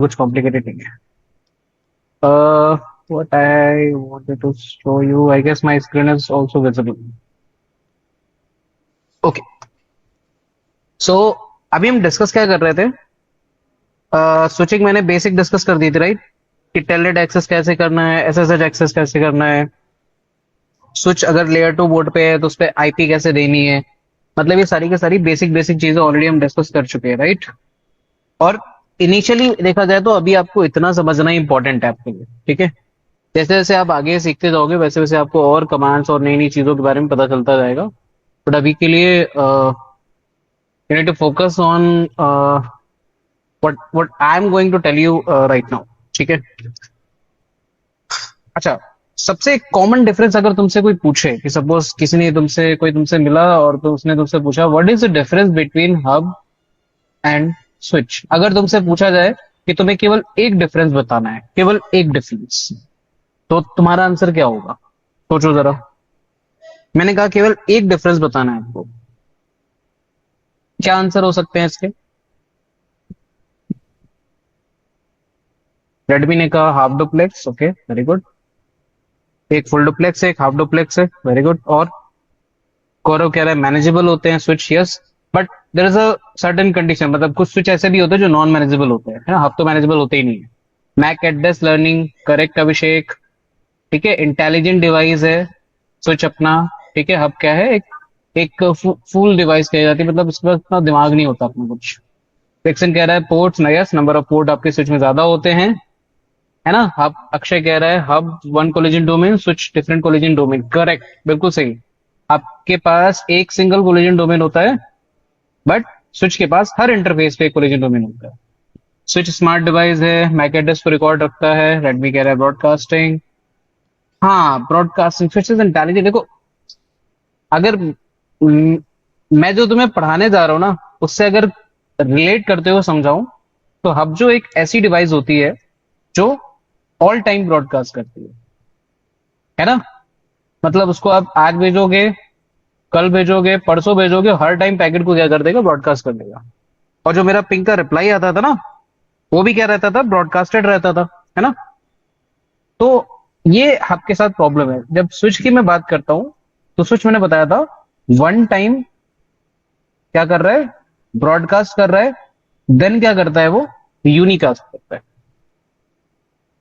कुछ कॉम्प्लिकेटेड नहीं है। uh, what I wanted to show you, I guess my screen is also visible. Okay, so अभी हम discuss क्या कर रहे थे? स्विचिंग मैंने बेसिक डिस्कस कर दी थी, राइट? कि टेलनेट एक्सेस कैसे करना है, एसएसएच एक्सेस कैसे करना है, स्विच अगर लेयर टू बोर्ड पे है तो उस पे आईपी कैसे देनी है। मतलब ये सारी की सारी बेसिक बेसिक चीजें ऑलरेडी हम डिस्कस कर चुके हैं, राइट? और इनिशियली देखा जाए तो अभी आपको इतना समझना इंपॉर्टेंट है आपके लिए, ठीक है? जैसे जैसे आप आगे सीखते जाओगे वैसे वैसे आपको और कमांड्स और नई नई चीजों के बारे में पता चलता जाएगा। बट अभी के लिए you need to focus on what I am going to tell you right now, ठीक है? अच्छा, सबसे कॉमन डिफरेंस अगर तुमसे कोई पूछे कि सपोज किसी ने तुमसे मिला और तो उसने तुमसे पूछा what is the difference between hub and switch, अगर तुमसे पूछा जाए कि तुम्हें केवल एक डिफरेंस बताना है, केवल एक डिफरेंस, तो तुम्हारा आंसर क्या होगा? सोचो जरा। मैंने कहा केवल एक डिफरेंस बताना है आपको, क्या आंसर हो सकते हैं इसके? रेडमी ने कहा half duplex, okay very good. एक फुल डुप्लेक्स है, एक हाफ डुप्लेक्स है, वेरी गुड। और गौरव कह रहा है मैनेजेबल होते हैं switch, yes, but there is a certain condition, मतलब कुछ स्विच ऐसे भी होते हैं जो नॉन मैनेजेबल होते हैं, है ना? हब तो मैनेजेबल होते ही नहीं है। मैक एड्रेस लर्निंग, करेक्ट अभिषेक, ठीक है। इंटेलिजेंट डिवाइस है स्विच अपना, ठीक है। हब क्या है? एक फुल डिवाइस कही जाती है, मतलब इसमें इतना दिमाग नहीं होता अपना कुछ। फिक्सन कह रहा है ports, yes, number of port आपके स्विच में ज्यादा होते हैं, है ना? हब अक्षय कह रहा है hub one collision domain, switch different collision domain, correct, बिल्कुल सही। आपके पास एक सिंगल कोलिजन डोमेन होता है, बट स्विच के पास हर इंटरफेस पे एक कोलिजन डोमेन होता है। स्विच स्मार्ट डिवाइस है, मैक एड्रेस को रिकॉर्ड रखता है, रेडमी कह रहा है ब्रॉडकास्टिंग। हाँ, ब्रॉडकास्टिंग स्विच इज इंटेलिजेंट। देखो, अगर मैं जो तुम्हें पढ़ाने जा रहा हूँ ना, उससे अगर रिलेट करते हुए समझाऊं, तो हब जो एक ऐसी डिवाइस होती है जो ऑल टाइम ब्रॉडकास्ट करती है ना? मतलब उसको आप आज भेजोगे, कल भेजोगे, परसों भेजोगे, हर टाइम पैकेट को क्या कर देगा? ब्रॉडकास्ट कर देगा। और जो मेरा पिंक का रिप्लाई आता था ना, वो भी क्या रहता था? ब्रॉडकास्टेड रहता था, है ना? तो ये हब के साथ प्रॉब्लम है। जब स्विच की मैं बात करता हूं, तो स्विच मैंने बताया था वन टाइम क्या कर रहा है? ब्रॉडकास्ट कर रहा है। देन क्या करता है वो? यूनिकास्ट करता है।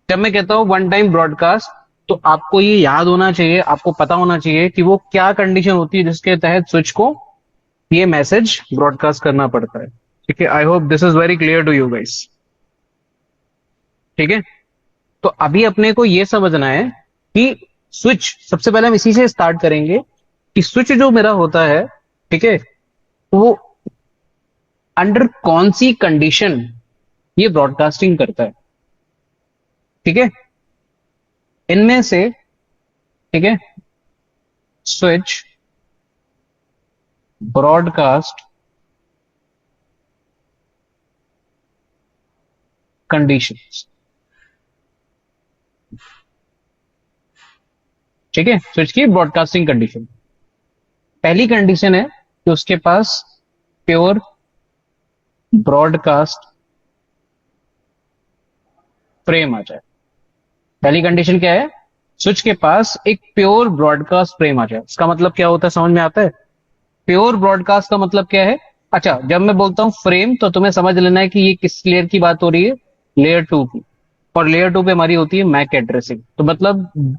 जब मैं कहता हूं वन टाइम ब्रॉडकास्ट, तो आपको ये याद होना चाहिए, आपको पता होना चाहिए कि वो क्या कंडीशन होती है जिसके तहत स्विच को ये मैसेज ब्रॉडकास्ट करना पड़ता है। ठीक है, I hope this is very clear to you guys. ठीक है, तो अभी अपने को ये समझना है कि स्विच, सबसे पहले हम इसी से स्टार्ट करेंगे कि स्विच जो मेरा होता है, ठीक है, वो अंडर कौन सी कंडीशन ये ब्रॉडकास्टिंग करता है। ठीक है, इनमें से, ठीक है, स्विच ब्रॉडकास्ट कंडीशंस। ठीक है, स्विच की ब्रॉडकास्टिंग कंडीशन, पहली कंडीशन है कि उसके पास प्योर ब्रॉडकास्ट फ्रेम आ जाए। पहली कंडीशन क्या है? स्विच के पास एक प्योर ब्रॉडकास्ट फ्रेम आ जाए। इसका मतलब क्या होता है, समझ में आता है? प्योर ब्रॉडकास्ट का मतलब क्या है? अच्छा, जब मैं बोलता हूं फ्रेम, तो तुम्हें समझ लेना है कि ये किस लेयर की बात हो रही है? लेयर टू की। और लेयर टू पे हमारी होती है मैक एड्रेसिंग। तो मतलब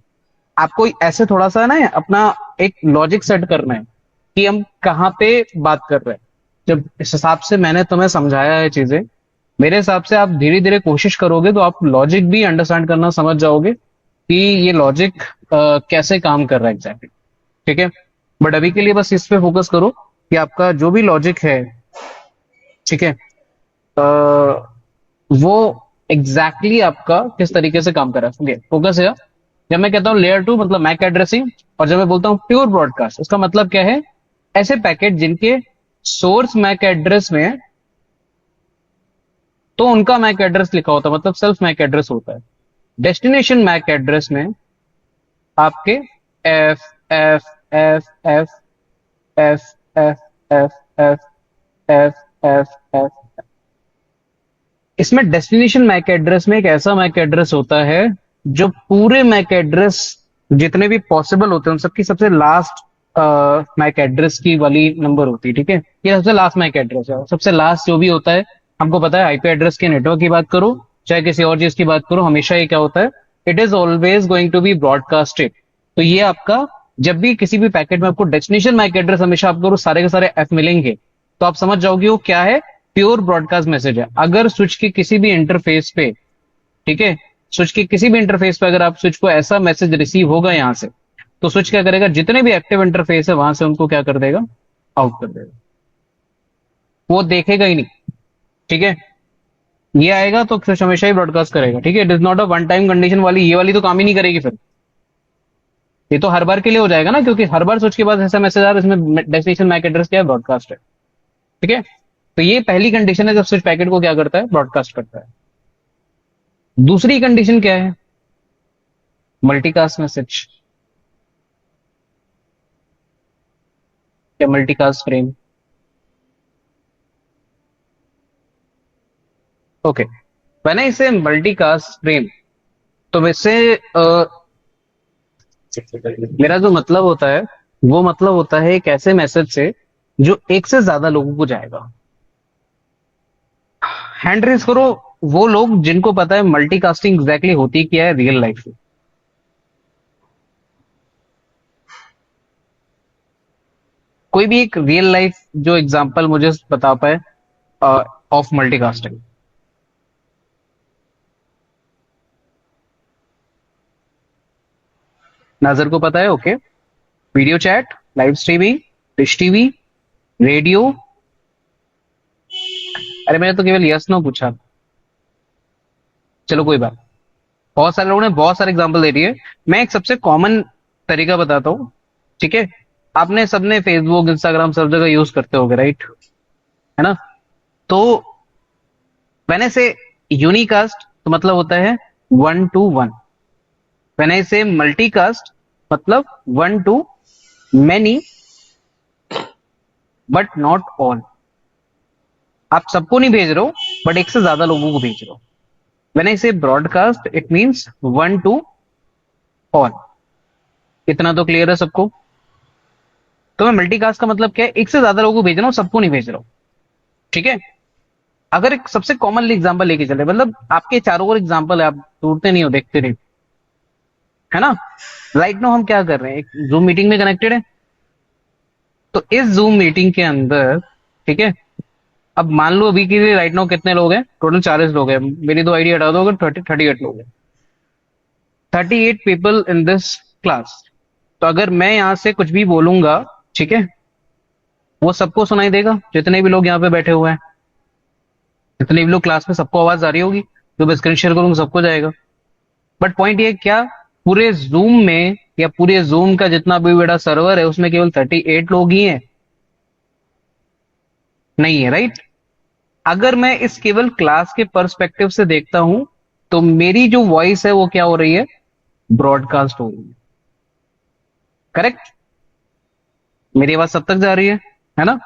आपको ऐसे थोड़ा सा ना अपना एक लॉजिक सेट करना है कि हम कहाँ पे बात कर रहे हैं। जब इस हिसाब से मैंने तुम्हें समझाया है चीजें, मेरे हिसाब से आप धीरे धीरे कोशिश करोगे तो आप लॉजिक भी अंडरस्टैंड करना समझ जाओगे कि ये लॉजिक कैसे काम कर रहा है एग्जैक्टली। ठीक है, बट अभी के लिए बस इस पे फोकस करो कि आपका जो भी लॉजिक है, ठीक है, वो एग्जैक्टली आपका किस तरीके से काम कर रहा है। फोकस है। जब मैं कहता हूँ लेयर टू मतलब मैक एड्रेसिंग, और जब मैं बोलता हूँ प्योर ब्रॉडकास्ट, इसका मतलब क्या है? ऐसे पैकेट जिनके सोर्स मैक एड्रेस में है, तो उनका मैक एड्रेस लिखा होता है, मतलब सेल्फ मैक एड्रेस होता है। डेस्टिनेशन मैक एड्रेस में आपके F F F F F F F F F F F इसमें डेस्टिनेशन मैक एड्रेस में एक ऐसा मैक एड्रेस होता है जो पूरे मैक एड्रेस जितने भी पॉसिबल होते हैं उन सबकी सबसे लास्ट मैक एड्रेस की वाली नंबर होती है, ठीक है। ये सबसे लास्ट मैक एड्रेस है, सबसे लास्ट जो भी होता है, हमको पता है आईपी एड्रेस के नेटवर्क की बात करो चाहे किसी और चीज की बात करो, हमेशा ये क्या होता है, it is always going to be broadcasted. तो ये आपका, जब भी किसी भी पैकेट में आपको डेस्टिनेशन मैक एड्रेस हमेशा आपको सारे के सारे एफ मिलेंगे, तो आप समझ जाओगे वो क्या है, प्योर ब्रॉडकास्ट मैसेज है। अगर स्विच के किसी भी इंटरफेस पे, ठीक है, स्विच के किसी भी इंटरफेस पे अगर आप स्विच को ऐसा मैसेज रिसीव होगा यहां से, तो स्विच क्या करेगा, जितने भी एक्टिव इंटरफेस है वहां से उनको क्या कर देगा, आउट कर देगा, वो देखेगा ही नहीं, ठीक है। ये आएगा तो स्विच हमेशा ही ब्रॉडकास्ट करेगा, ठीक है। It is not a one time condition वाली, ये वाली तो काम ही नहीं करेगी फिर। ये तो हर बार के लिए हो जाएगा ना, क्योंकि हर बार स्विच के बाद ऐसा मैसेज आ रहा है इसमें डेस्टिनेशन मैक एड्रेस क्या है, ब्रॉडकास्ट है, ठीक है। तो ये पहली कंडीशन है जब स्विच पैकेट को क्या करता है, ब्रॉडकास्ट करता है। दूसरी कंडीशन क्या है, मल्टीकास्ट मैसेज या मल्टीकास्ट फ्रेम। ओके, मैंने इसे मल्टीकास्ट फ्रेम, तो वैसे मेरा जो मतलब होता है वो मतलब होता है एक ऐसे मैसेज से जो एक से ज्यादा लोगों को जाएगा। हैंड रेज करो वो लोग जिनको पता है मल्टीकास्टिंग एग्जैक्टली होती क्या है रियल लाइफ में। कोई भी एक रियल लाइफ जो एग्जांपल मुझे बता पाए ऑफ मल्टीकास्टिंग। नाजर को पता है, okay. Video chat, live streaming, dish TV, radio. अरे मैंने तो केवल यस नो पूछा, चलो कोई बात। बहुत सारे लोगों ने बहुत सारे एग्जांपल दे दिए। मैं एक सबसे कॉमन तरीका बताता हूँ, ठीक है। आपने सबने फेसबुक इंस्टाग्राम सब जगह यूज करते होगे, राइट, है ना। तो मैंने से यूनिकास्ट तो मतलब होता है 1 to 1। मैंने से मल्टीकास्ट मतलब 1 to many but not all. आप सबको नहीं भेज रहे हो, बट एक से ज्यादा लोगों को भेज रहे हो। मैंने इसे broadcast it means 1 to all। इतना तो क्लियर है सबको। तो मैं मल्टीकास्ट का मतलब क्या है, एक से ज्यादा लोगों को भेज रहा हूँ, सबको नहीं भेज रहा हूँ, ठीक है। अगर एक सबसे कॉमनली एग्जांपल लेके चले, मतलब आपके चारों ओर एग्जांपल है, आप ढूंढते नहीं हो, देखते नहीं, है ना। राइट नो हम क्या कर रहे हैं, एक जूम मीटिंग में कनेक्टेड है। तो इस जूम मीटिंग के अंदर, ठीक है, अब मान लो अभी के लिए राइट नाउ कितने लोग हैं, टोटल 40 लोग हैं, मेरी दो आईडी हटा दो, अगर 38 लोग हैं, 38 पीपल इन दिस क्लास। तो अगर मैं यहां से कुछ भी बोलूंगा, ठीक है, वो सबको सुनाई देगा, जितने भी लोग यहाँ पे बैठे हुए हैं, जितने भी लोग क्लास में, सबको आवाज आ रही होगी। जो मैं स्क्रीन शेयर करूंगा सबको जाएगा। बट पॉइंट ये क्या, पूरे जूम में या पूरे जूम का जितना भी बड़ा सर्वर है उसमें केवल 38 लोग ही हैं, नहीं है, राइट। अगर मैं इस केवल क्लास के पर्सपेक्टिव से देखता हूं, तो मेरी जो वॉइस है वो क्या हो रही है, ब्रॉडकास्ट हो रही है, करेक्ट। मेरी आवाज सब तक जा रही है ना।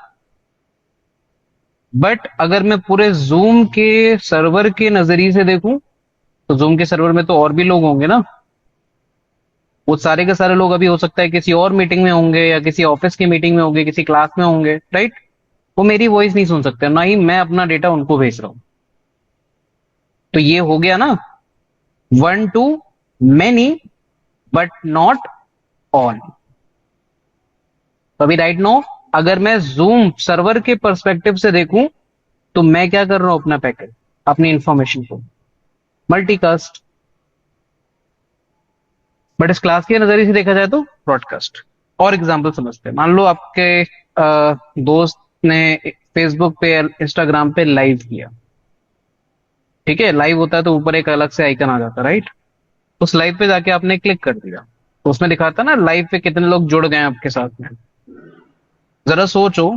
बट अगर मैं पूरे जूम के सर्वर के नजरिए से देखूं, तो जूम के सर्वर में तो और भी लोग होंगे ना। वो सारे के सारे लोग अभी हो सकता है किसी और मीटिंग में होंगे या किसी ऑफिस की मीटिंग में होंगे, किसी क्लास में होंगे, राइट। वो मेरी वॉइस नहीं सुन सकते, ना ही मैं अपना डेटा उनको भेज रहा हूं। तो ये हो गया ना, 1 to many but not all. तो अभी राइट नो अगर मैं जूम सर्वर के पर्सपेक्टिव से देखूं, तो मैं क्या कर रहा हूं, अपना पैकेट, अपनी इंफॉर्मेशन को मल्टीकास्ट। बट इस क्लास के नजरिए से देखा जाए तो ब्रॉडकास्ट। और एग्जाम्पल समझते हैं, मान लो आपके दोस्त ने फेसबुक पे इंस्टाग्राम पे लाइव किया, ठीक है। लाइव होता है तो ऊपर एक अलग से आइकन आ जाता है, राइट। उस लाइव पे जाके आपने क्लिक कर दिया, तो उसमें दिखाता ना लाइव पे कितने लोग जुड़ गए हैं आपके साथ में। जरा सोचो,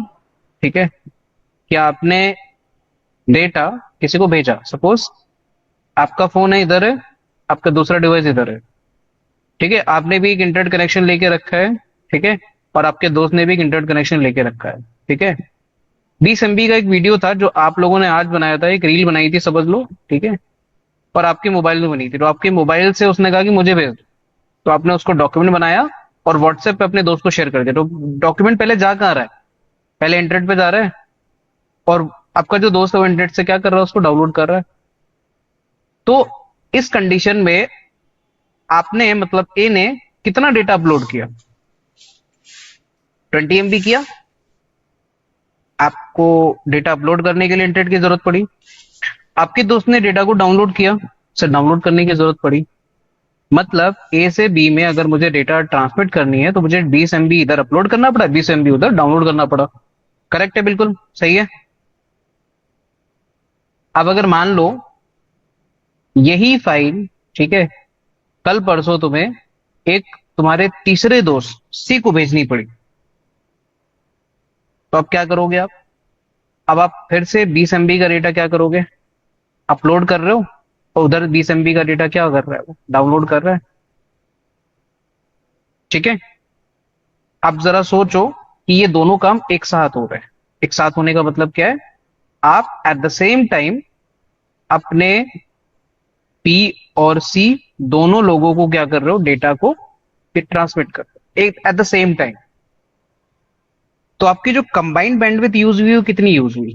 ठीक है, कि आपने डेटा किसी को भेजा, सपोज आपका फोन है इधर है, आपका दूसरा डिवाइस इधर है, ठीक है। आपने भी एक इंटरनेट कनेक्शन लेके रखा है, ठीक है, और आपके दोस्त ने भी एक इंटरनेट कनेक्शन लेके रखा है, ठीक है। 20 MB का एक वीडियो था जो आप लोगों ने आज बनाया था, एक रील बनाई थी समझ लो, ठीक है, और आपके मोबाइल में बनी थी, तो आपके मोबाइल से उसने कहा कि मुझे भेज दो, तो आपने उसको डॉक्यूमेंट बनाया और व्हाट्सएप पे अपने दोस्त को शेयर कर दिया। तो डॉक्यूमेंट पहले जा कहाँ रहा है? पहले इंटरनेट पे जा रहा है, और आपका जो दोस्त है वो इंटरनेट से क्या कर रहा है, उसको डाउनलोड कर रहा है। तो इस कंडीशन में आपने मतलब ए ने कितना डेटा अपलोड किया? 20 MB किया। आपको डेटा अपलोड करने के लिए इंटरनेट की जरूरत पड़ी। आपके दोस्त ने डेटा को डाउनलोड किया, सर डाउनलोड करने की जरूरत पड़ी। मतलब ए से बी में अगर मुझे डेटा ट्रांसमिट करनी है तो मुझे 20 MB इधर अपलोड करना पड़ा, 20 MB उधर डाउनलोड करना पड़ा। करेक्ट है, बिल्कुल सही है। अब अगर मान लो यही फाइल, ठीक है, कल परसों तुम्हें एक तुम्हारे तीसरे दोस्त सी को भेजनी पड़ी, तो अब क्या करोगे आप? अब आप फिर से 20 MB का डेटा क्या करोगे? अपलोड कर रहे हो, और उधर 20 MB का डेटा क्या कर रहा है, वो डाउनलोड कर रहा है। ठीक है। अब जरा सोचो कि ये दोनों काम एक साथ हो रहे हैं। एक साथ होने का मतलब क्या है? आप एट द सेम टाइम अपने पी और सी दोनों लोगों को क्या कर रहे हो, डेटा को ट्रांसमिट कर रहे हो एक एट द सेम टाइम। तो आपकी जो कंबाइंड बैंडविड्थ यूज हुई वो कितनी यूज हुई?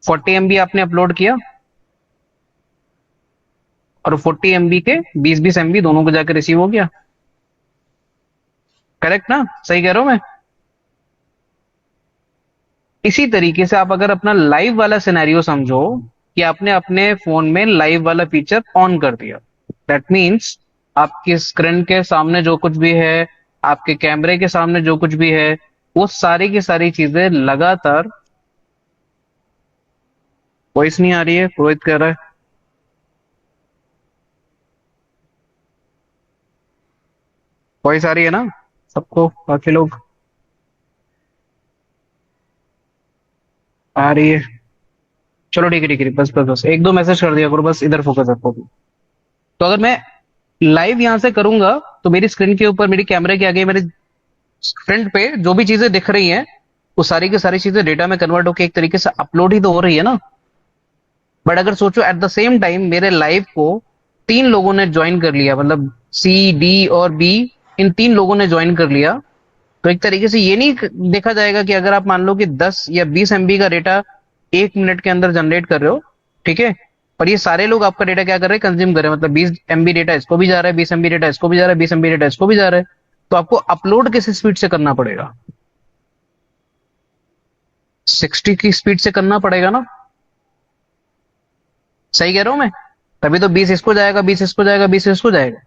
40 MB आपने अपलोड किया, और 40 MB के 20-20 MB दोनों को जाकर रिसीव हो गया। करेक्ट ना? सही कह रहा हूं मैं? इसी तरीके से आप अगर अपना लाइव वाला सिनेरियो समझो कि आपने अपने फोन में लाइव वाला फीचर ऑन कर दिया, दैट मीन्स आपकी स्क्रीन के सामने जो कुछ भी है, आपके कैमरे के सामने जो कुछ भी है, वो सारी की सारी चीजें लगातार। वॉइस नहीं आ रही है, रोहित कह रहा है। वॉइस आ रही है ना सबको? बाकी लोग आ रही है? चलो ठीक है ठीक है, बस बस बस एक दो मैसेज कर दिया करो, बस इधर फोकस रखो। तो अगर मैं लाइव यहां से करूंगा तो मेरी स्क्रीन के ऊपर, मेरी कैमरे के आगे, मेरे फ्रंट पे जो भी चीजें दिख रही हैं वो सारी की सारी चीजें डेटा में कन्वर्ट होकर एक तरीके से अपलोड ही तो हो रही है ना। बट अगर सोचो एट द सेम टाइम मेरे लाइव को तीन लोगों ने ज्वाइन कर लिया, मतलब सी डी और बी, इन तीन लोगों ने ज्वाइन कर लिया, तो एक तरीके से ये नहीं देखा जाएगा कि अगर आप मान लो कि 10 या 20 MB का डेटा 1 मिनट के अंदर जनरेट कर रहे हो, ठीक है, और ये सारे लोग आपका डेटा क्या कर रहे हैं, कंज्यूम कर रहे हैं, मतलब 20 MB डेटा इसको भी जा रहा है, 20 MB डेटा इसको भी जा रहा है, 20 MB डेटा इसको भी जा रहा है, तो आपको अपलोड किस स्पीड से करना पड़ेगा? 60 की स्पीड से करना पड़ेगा ना। सही कह रहा हूं मैं? तभी तो 20 इसको जाएगा, 20 इसको जाएगा, 20 इसको जाएगा।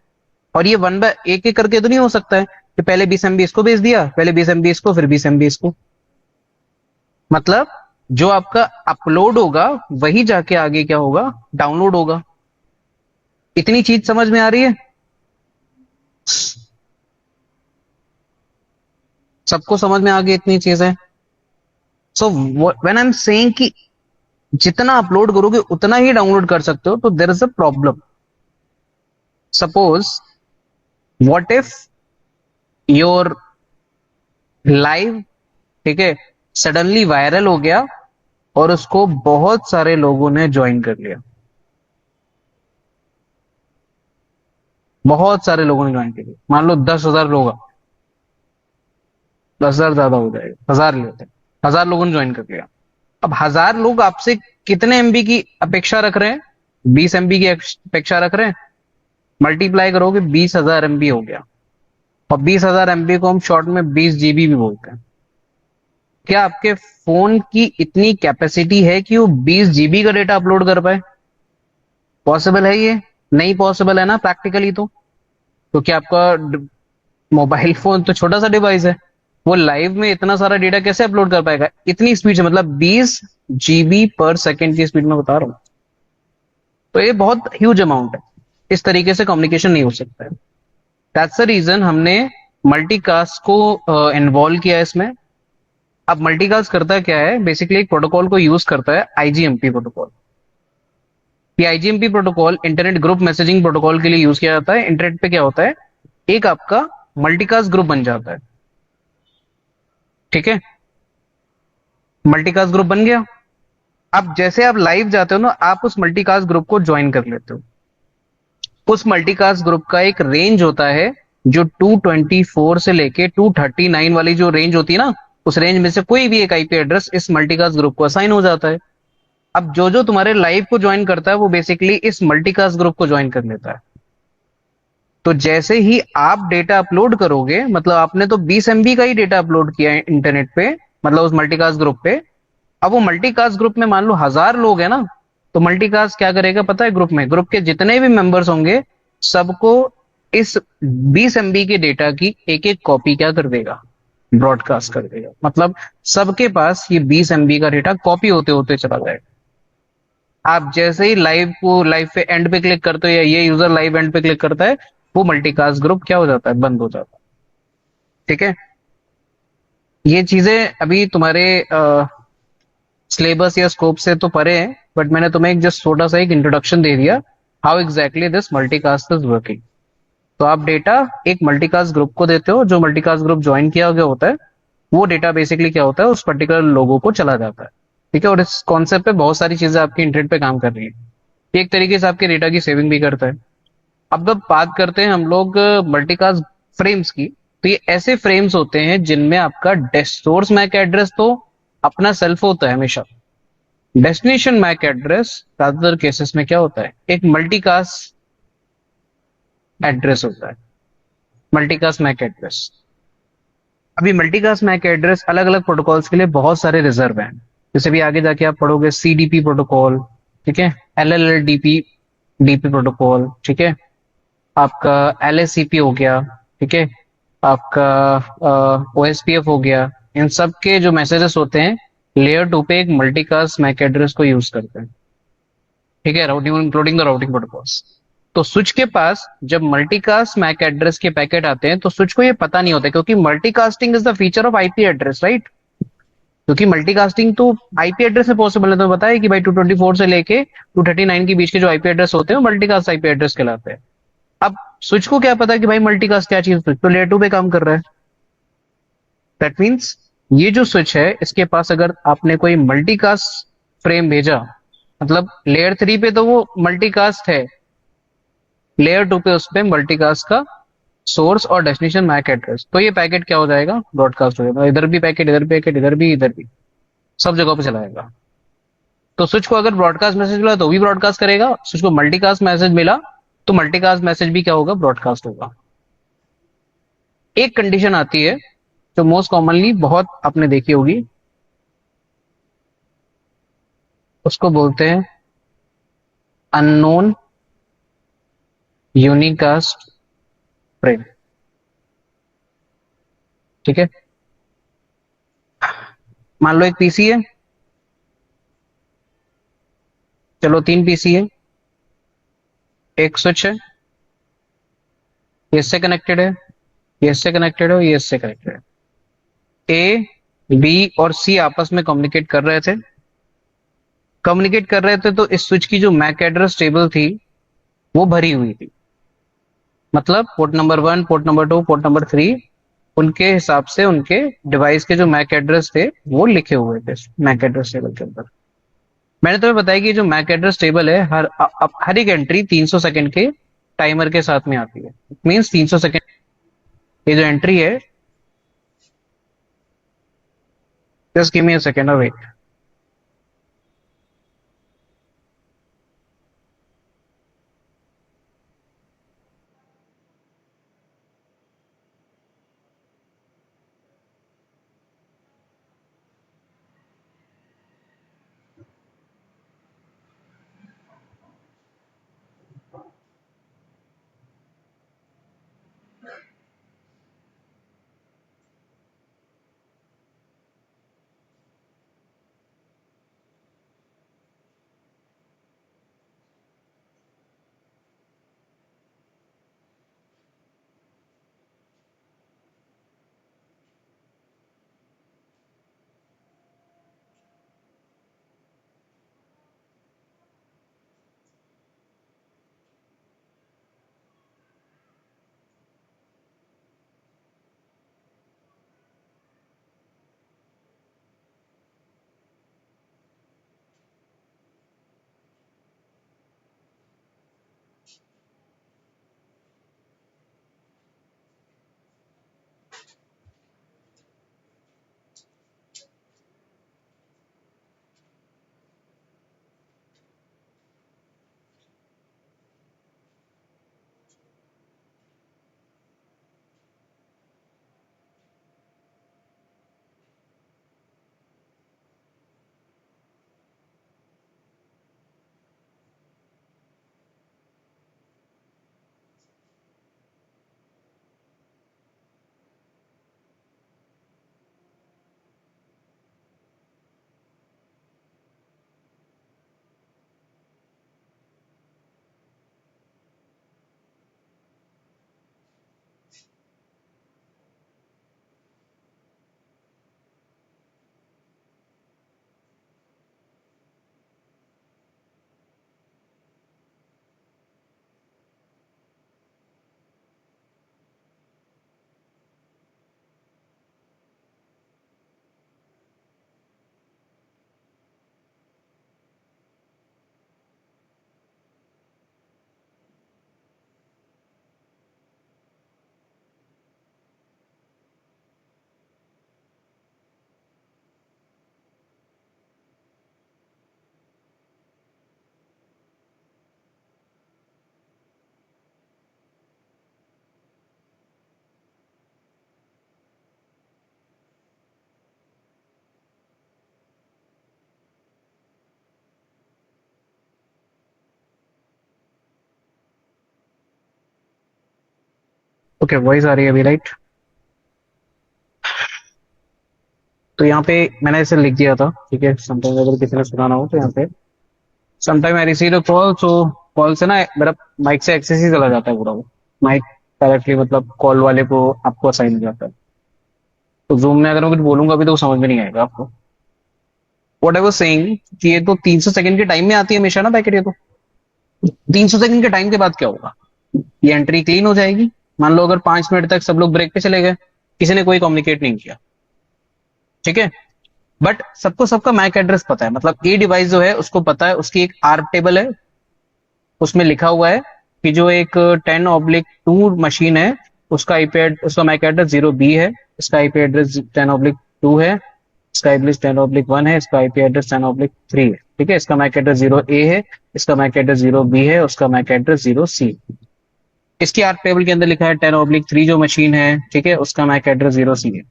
और ये वन बाय एक एक करके तो नहीं हो सकता है कि पहले 20 MB इसको भेज दिया, पहले 20 MB इसको, फिर 20 MB इसको। मतलब जो आपका अपलोड होगा वही जाके आगे क्या होगा, डाउनलोड होगा। इतनी चीज समझ में आ रही है? सबको समझ में आ गई इतनी चीजें? So when I am saying कि जितना अपलोड करोगे उतना ही डाउनलोड कर सकते हो, तो there is a problem. Suppose what if your live, ठीक है, सडनली वायरल हो गया और उसको बहुत सारे लोगों ने ज्वाइन कर लिया, बहुत सारे लोगों ने ज्वाइन कर लिया, मान लो 10,000 लोग, 10,000 ज्यादा हो जाएगा, 1,000 लेते हैं, 1,000 लोगों ने ज्वाइन कर लिया। अब 1,000 लोग आपसे कितने एमबी की अपेक्षा रख रहे हैं? 20 MB की अपेक्षा रख रहे हैं। मल्टीप्लाई करोगे 20,000 MB हो गया, और 20,000 MB को हम शॉर्ट में 20 GB भी बोलते हैं। क्या आपके फोन की इतनी कैपेसिटी है कि वो 20 GB का डेटा अपलोड कर पाए? पॉसिबल है ये? नहीं पॉसिबल है ना प्रैक्टिकली तो। क्योंकि आपका मोबाइल फोन तो छोटा सा डिवाइस है, वो लाइव में इतना सारा डेटा कैसे अपलोड कर पाएगा इतनी स्पीड से, मतलब 20 GB पर सेकेंड की स्पीड में बता रहा हूँ। तो ये बहुत ह्यूज अमाउंट है, इस तरीके से कम्युनिकेशन नहीं हो सकता है। दैट्स द रीजन हमने मल्टीकास्ट को इन्वॉल्व किया है इसमें। अब मल्टीकास्ट करता क्या है, बेसिकली एक प्रोटोकॉल को यूज करता है, आईजीएमपी प्रोटोकॉल। ये IGMP protocol internet group messaging protocol के लिए यूज किया जाता है। इंटरनेट पे क्या होता है, एक आपका मल्टीकास्ट ग्रुप बन जाता है, ठीक है। मल्टीकास्ट ग्रुप बन गया। अब जैसे आप लाइव जाते हो ना, आप उस मल्टीकास्ट ग्रुप को ज्वाइन कर लेते हो। उस मल्टीकास्ट ग्रुप का एक रेंज होता है, जो 224 से लेके 239 वाली जो रेंज होती है ना, उस रेंज में से कोई भी एक आईपी एड्रेस इस मल्टीकास्ट ग्रुप को असाइन हो जाता है। अब जो जो तुम्हारे लाइव को ज्वाइन करता है वो बेसिकली इस मल्टीकास्ट ग्रुप को ज्वाइन कर लेता है। तो जैसे ही आप डेटा अपलोड करोगे, मतलब आपने तो 20 एमबी का ही डेटा अपलोड किया है इंटरनेट पे, मतलब उस मल्टीकास्ट ग्रुप पे। अब वो मल्टीकास्ट ग्रुप में मान लो 1000 लोग हैं ना, तो मल्टीकास्ट क्या करेगा पता है, ग्रुप में ग्रुप के जितने भी मेंबर्स होंगे सबको इस 20 एमबी के डेटा की एक एक कॉपी क्या कर देगा, ब्रॉडकास्ट कर देगा। मतलब सबके पास ये 20 एमबी का डेटा कॉपी होते होते चला जाएगा। आप जैसे ही लाइव पे एंड पे क्लिक करते हो, या ये यूजर लाइव एंड पे क्लिक करता है, वो मल्टीकास्ट ग्रुप क्या हो जाता है, बंद हो जाता है। ठीक है। ये चीजें अभी तुम्हारे सिलेबस या स्कोप से तो परे है, बट मैंने तुम्हें एक जस्ट छोटा सा एक इंट्रोडक्शन दे दिया, how exactly this multicast is working. तो आप डेटा एक मल्टीकास्ट ग्रुप को देते हो, जो मल्टीकास्ट ग्रुप ज्वाइन किया गया होता है, वो डेटा बेसिकली क्या होता है, उस पर्टिकुलर लोगो को चला जाता है। ठीक है। और इस कॉन्सेप्ट पे बहुत सारी चीजें आपकी इंटरनेट पे काम कर रही है। ये एक तरीके से आपके डेटा की सेविंग भी करता है। अब जब बात करते हैं हम लोग मल्टीकास्ट फ्रेम्स की, तो ये ऐसे फ्रेम्स होते हैं जिनमें आपका सोर्स मैक एड्रेस तो अपना सेल्फ होता है हमेशा। डेस्टिनेशन मैक एड्रेस ज्यादातर केसेस में क्या होता है, एक मल्टीकास्ट एड्रेस होता है, मल्टीकास्ट मैक एड्रेस। अभी मल्टीकास्ट मैक एड्रेस अलग अलग प्रोटोकॉल्स के लिए बहुत सारे रिजर्व हैं। जैसे भी आगे जाके आप पढ़ोगे सीडीपी प्रोटोकॉल, ठीक है, एलएलडीपी डीपी प्रोटोकॉल, ठीक है, आपका एलएससीपी हो गया, ठीक है, आपका ओएसपीएफ हो गया। इन सब के जो मैसेजेस होते हैं, लेयर टू पे एक मल्टीकास्ट मैक एड्रेस को यूज करते हैं। ठीक है, routing including the routing protocols. तो स्विच के पास जब मल्टीकास्ट मैक एड्रेस के पैकेट आते हैं, तो स्विच को ये पता नहीं होता, क्योंकि multicasting is the feature of IP address, right. क्योंकि मल्टीकास्टिंग तो आईपी एड्रेस से पॉसिबल है। तो बताया कि भाई 224 से लेके 239 के बीच के जो आईपी एड्रेस होते हैं वो मल्टीकास्ट आईपी एड्रेस कहलाते हैं। अब स्विच को क्या पता कि भाई मल्टीकास्ट क्या चीज, तो लेयर टू पे काम कर रहा है। दैट मीन्स ये जो स्विच है, इसके पास अगर आपने कोई मल्टीकास्ट फ्रेम भेजा, मतलब लेयर थ्री पे तो वो मल्टीकास्ट है, लेयर टू पे उस पे मल्टीकास्ट का सोर्स और डेस्टिनेशन मैक एड्रेस, तो ये पैकेट क्या हो जाएगा, ब्रॉडकास्ट हो जाएगा। इधर भी पैकेट, इधर पैकेट, इधर भी, इधर भी, सब जगह पे चलाएगा। तो स्विच को अगर ब्रॉडकास्ट मैसेज मिला तो भी ब्रॉडकास्ट करेगा, स्विच को मल्टीकास्ट मैसेज मिला तो मल्टीकास्ट मैसेज भी क्या होगा, ब्रॉडकास्ट होगा। एक कंडीशन आती है जो मोस्ट कॉमनली बहुत आपने देखी होगी, उसको बोलते हैं अननोन यूनिकास्ट फ्रेम। ठीक है। मान लो एक पीसी है, चलो 3 पीसी है, एक स्विच है, ये इससे कनेक्टेड है, ये इससे कनेक्टेड है, ये इससे कनेक्टेड है। ए, बी और सी आपस में कम्युनिकेट कर रहे थे। कम्युनिकेट कर रहे थे तो इस स्विच की जो मैक एड्रेस टेबल थी वो भरी हुई थी। मतलब port number 1, port number 2, port number 3, उनके हिसाब से उनके डिवाइस के जो मैक एड्रेस थे वो लिखे हुए थे मैक एड्रेस टेबल के अंदर। मैंने तुम्हें बताया कि जो मैक एड्रेस टेबल है, हर एक एंट्री 300 सेकंड के टाइमर के साथ में आती है। मींस 300 सेकंड ये जो एंट्री है, just give me a second और वेट। ओके, वॉइस आ रही है अभी, राइट? तो यहाँ पे मैंने ऐसे लिख दिया था, ठीक है, समटाइम अगर किसी ने सुना ना हो तो यहाँ पे sometime I receive a call, so call से ना मेरा माइक से एक्सेस ही चला जाता है पूरा, वो माइक डायरेक्टली मतलब कॉल वाले को आपको असाइन हो जाता है। तो जूम में अगर मैं कुछ बोलूंगा अभी तो वो समझ में नहीं आएगा आपको। व्हाट आई वाज सेइंग कि ये तो 300 सेकंड के टाइम में आती है हमेशा ना पैकेट, ये तो 300 सेकंड के टाइम के बाद क्या होगा, ये एंट्री क्लीन हो जाएगी। मान लो अगर 5 मिनट तक सब लोग ब्रेक पे चले गए, किसी ने कोई कम्युनिकेट नहीं किया, ठीक है, बट सबको सबका मैक एड्रेस पता है, मतलब ए डिवाइस जो है उसको पता है, उसकी एक आर्प टेबल है, उसमें लिखा हुआ है कि जो एक 10/2 मशीन है उसका आईपी उसका मैक एड्रेस 0B है, इसका आईपी एड्रेस 10/2 है, इसका एड्रेस 10/1 है, इसका आईपी एड्रेस 10/3 है, ठीक है, इसका मैक एड्रेस 0A है, इसका मैक एड्रेस 0B है, उसका मैक एड्रेस 0C। इसकी आर्क टेबल के अंदर लिखा है 10/3 जो मशीन है, ठीक है, उसका मैक एड्रेस 0C है।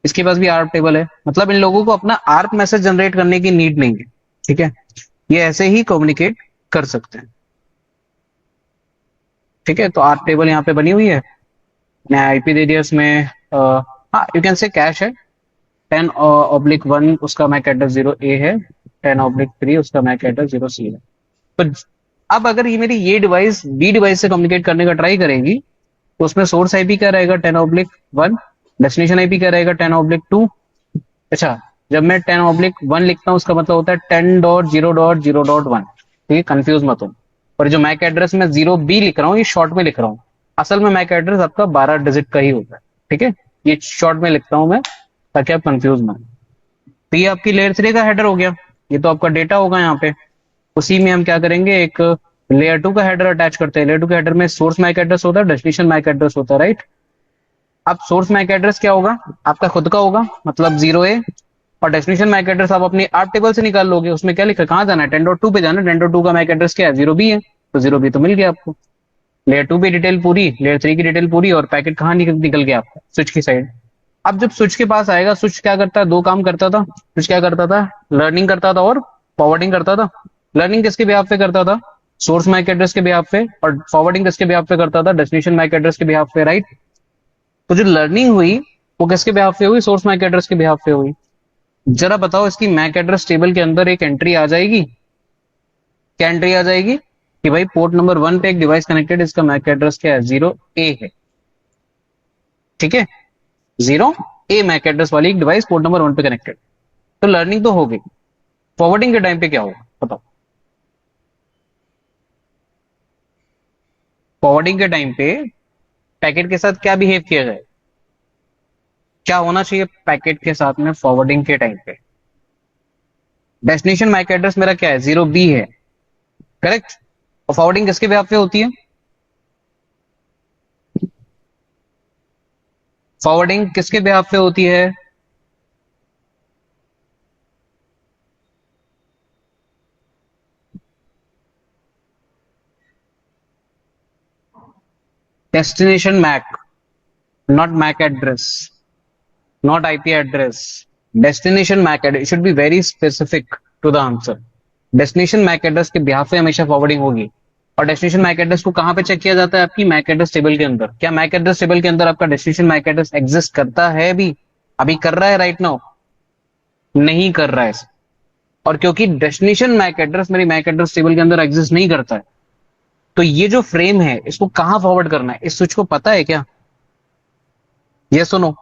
इसके पास भी आर्क टेबल है, मतलब इन लोगों को अपना आर्क मैसेज जनरेट करने की नीड नहीं है, ठीक है, ये ऐसे ही कम्युनिकेट कर सकते हैं, ठीक है। तो आर्क टेबल यहाँ पे बनी हुई है, मैं आईपी दे दिया इसमें, हाँ यू कैन से कैश है, 10/1 उसका मैक एड्रेस 0A है, 10/3 उसका मैक एड्रेस 0C है। तो अब अगर ये मेरी ये डिवाइस बी डिवाइस से कम्युनिकेट करने का ट्राई करेगी, तो उसमें सोर्स आईपी क्या रहेगा 10/1, डेस्टिनेशन आईपी क्या रहेगा 10/2। अच्छा, जब मैं 10/1 लिखता हूँ उसका मतलब होता है 10.0.0.1, ठीक है, कंफ्यूज मत हो। और जो मैक एड्रेस में 0B लिख रहा हूँ ये शॉर्ट में लिख रहा हूँ, असल में मैक एड्रेस आपका 12 डिजिट का ही होता है, ठीक है, ये शॉर्ट में लिखता हूँ मैं ताकि आप कंफ्यूज ना हो। तो ये आपकी लेयर 3 का हेडर हो गया, ये तो आपका डेटा होगा यहाँ पे। उसी में हम क्या करेंगे, एक लेयर 2 का हेडर अटैच करते हैं। लेयर 2 के हेडर में सोर्स मैक एड्रेस होता है, डेस्टिनेशन मैक एड्रेस होता है, राइट? अब सोर्स मैक एड्रेस क्या होगा, आपका खुद का होगा, मतलब 0A, और डेस्टिनेशन मैक एड्रेस आप अपनी आर्क टेबल से निकाल लोगे, उसमें क्या लिखा है, कहाँ जाना है, 10.2 पे जाना है, 10.2 का मैक एड्रेस क्या है, 0B है, तो 0B तो मिल गया आपको। लेयर 2 की डिटेल पूरी, लेयर 3 की डिटेल पूरी, और पैकेट कहाँ निकल गया आपका, स्विच की साइड। अब जब स्विच के पास आएगा, स्विच क्या करता है, दो काम करता था स्विच, क्या करता था, लर्निंग करता था और फॉरवर्डिंग करता था। लर्निंग किसके बिहाफ पे करता था, सोर्स मैक एड्रेस के बिहाफ पे, और फॉरवर्डिंग किसके बिहाफ पे करता था, डेस्टिनेशन मैक एड्रेस के बिहाफ पे, राइट? तो जो लर्निंग हुई वो किसके बिहाफ पे हुई, सोर्स मैक एड्रेस के बिहाफ पे हुई। जरा बताओ, इसकी मैक एड्रेस टेबल के अंदर एक एंट्री आ जाएगी, क्या एंट्री आ जाएगी कि भाई पोर्ट नंबर 1 पे एक डिवाइस कनेक्टेड, इसका मैक एड्रेस क्या है, 0A है, ठीक है, 0A मैक एड्रेस वाली एक डिवाइस पोर्ट नंबर 1 पे कनेक्टेड। तो लर्निंग तो हो गई, फॉरवर्डिंग के टाइम पे क्या होगा बताओ, फॉरवर्डिंग के टाइम पे पैकेट के साथ क्या बिहेव किया जाए, क्या होना चाहिए पैकेट के साथ में फॉरवर्डिंग के टाइम पे, डेस्टिनेशन मैक एड्रेस मेरा क्या है, 0B है, करेक्ट, और फॉरवर्डिंग किसके बिहाफ पे होती है, फॉरवर्डिंग किसके बिहाफ पे होती है, destination MAC, not MAC address, not IP address, destination MAC address should be very specific to the answer. Destination MAC address के बिहाफ पे हमेशा फॉरवर्डिंग होगी। और डेस्टिनेशन मैक एड्रेस को कहां पे चेक किया जाता है, आपकी मैक एड्रेस टेबल के अंदर। क्या मैक एड्रेस टेबल के अंदर आपका डेस्टिनेशन मैक एड्रेस एग्जिस्ट करता है, अभी अभी कर रहा है राइट नाउ, नहीं कर रहा है। और क्योंकि डेस्टिनेशन मैक एड्रेस मेरी मैक एड्रेस टेबल के अंदर एग्जिस्ट नहीं करता है, तो ये जो फ्रेम है इसको कहां फॉरवर्ड करना है, इस स्विच को पता है क्या, ये सुनो।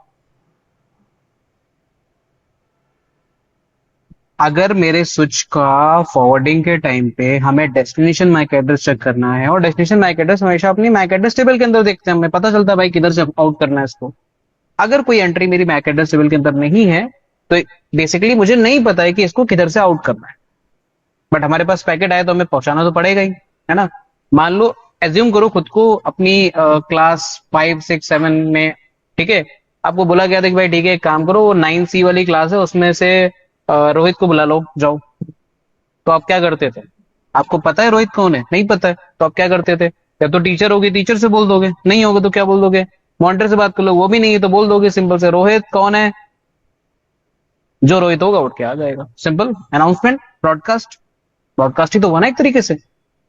अगर मेरे स्विच का फॉरवर्डिंग के टाइम पे हमें डेस्टिनेशन मैक एड्रेस चेक करना है, और डेस्टिनेशन मैक एड्रेस हमेशा अपनी मैक एड्रेस टेबल के अंदर देखते हैं, हमें पता चलता है भाई किधर से आउट करना है इसको। अगर कोई एंट्री मेरी मैक एड्रेस टेबल के अंदर नहीं है, तो बेसिकली मुझे नहीं पता है कि इसको किधर से आउट करना है, बट हमारे पास पैकेट आया तो हमें पहुंचाना तो पड़ेगा ही, है ना। मान लो, एज्यूम करो खुद को अपनी क्लास 5, 6, 7 में, ठीक है, आपको बोला गया था कि भाई ठीक है एक काम करो, वो 9C वाली क्लास है उसमें से रोहित को बुला लो जाओ। तो आप क्या करते थे, आपको पता है रोहित कौन है, नहीं पता है, तो आप क्या करते थे, या तो टीचर होगी टीचर से बोल दोगे, नहीं होगा तो क्या बोल दोगे, मॉनिटर से बात कर लो, वो भी नहीं है तो बोल दोगे सिंपल से रोहित कौन है, जो रोहित होगा उठ के आ जाएगा, सिंपल अनाउंसमेंट, ब्रॉडकास्ट। ब्रॉडकास्ट ही तो हुआ ना एक तरीके से।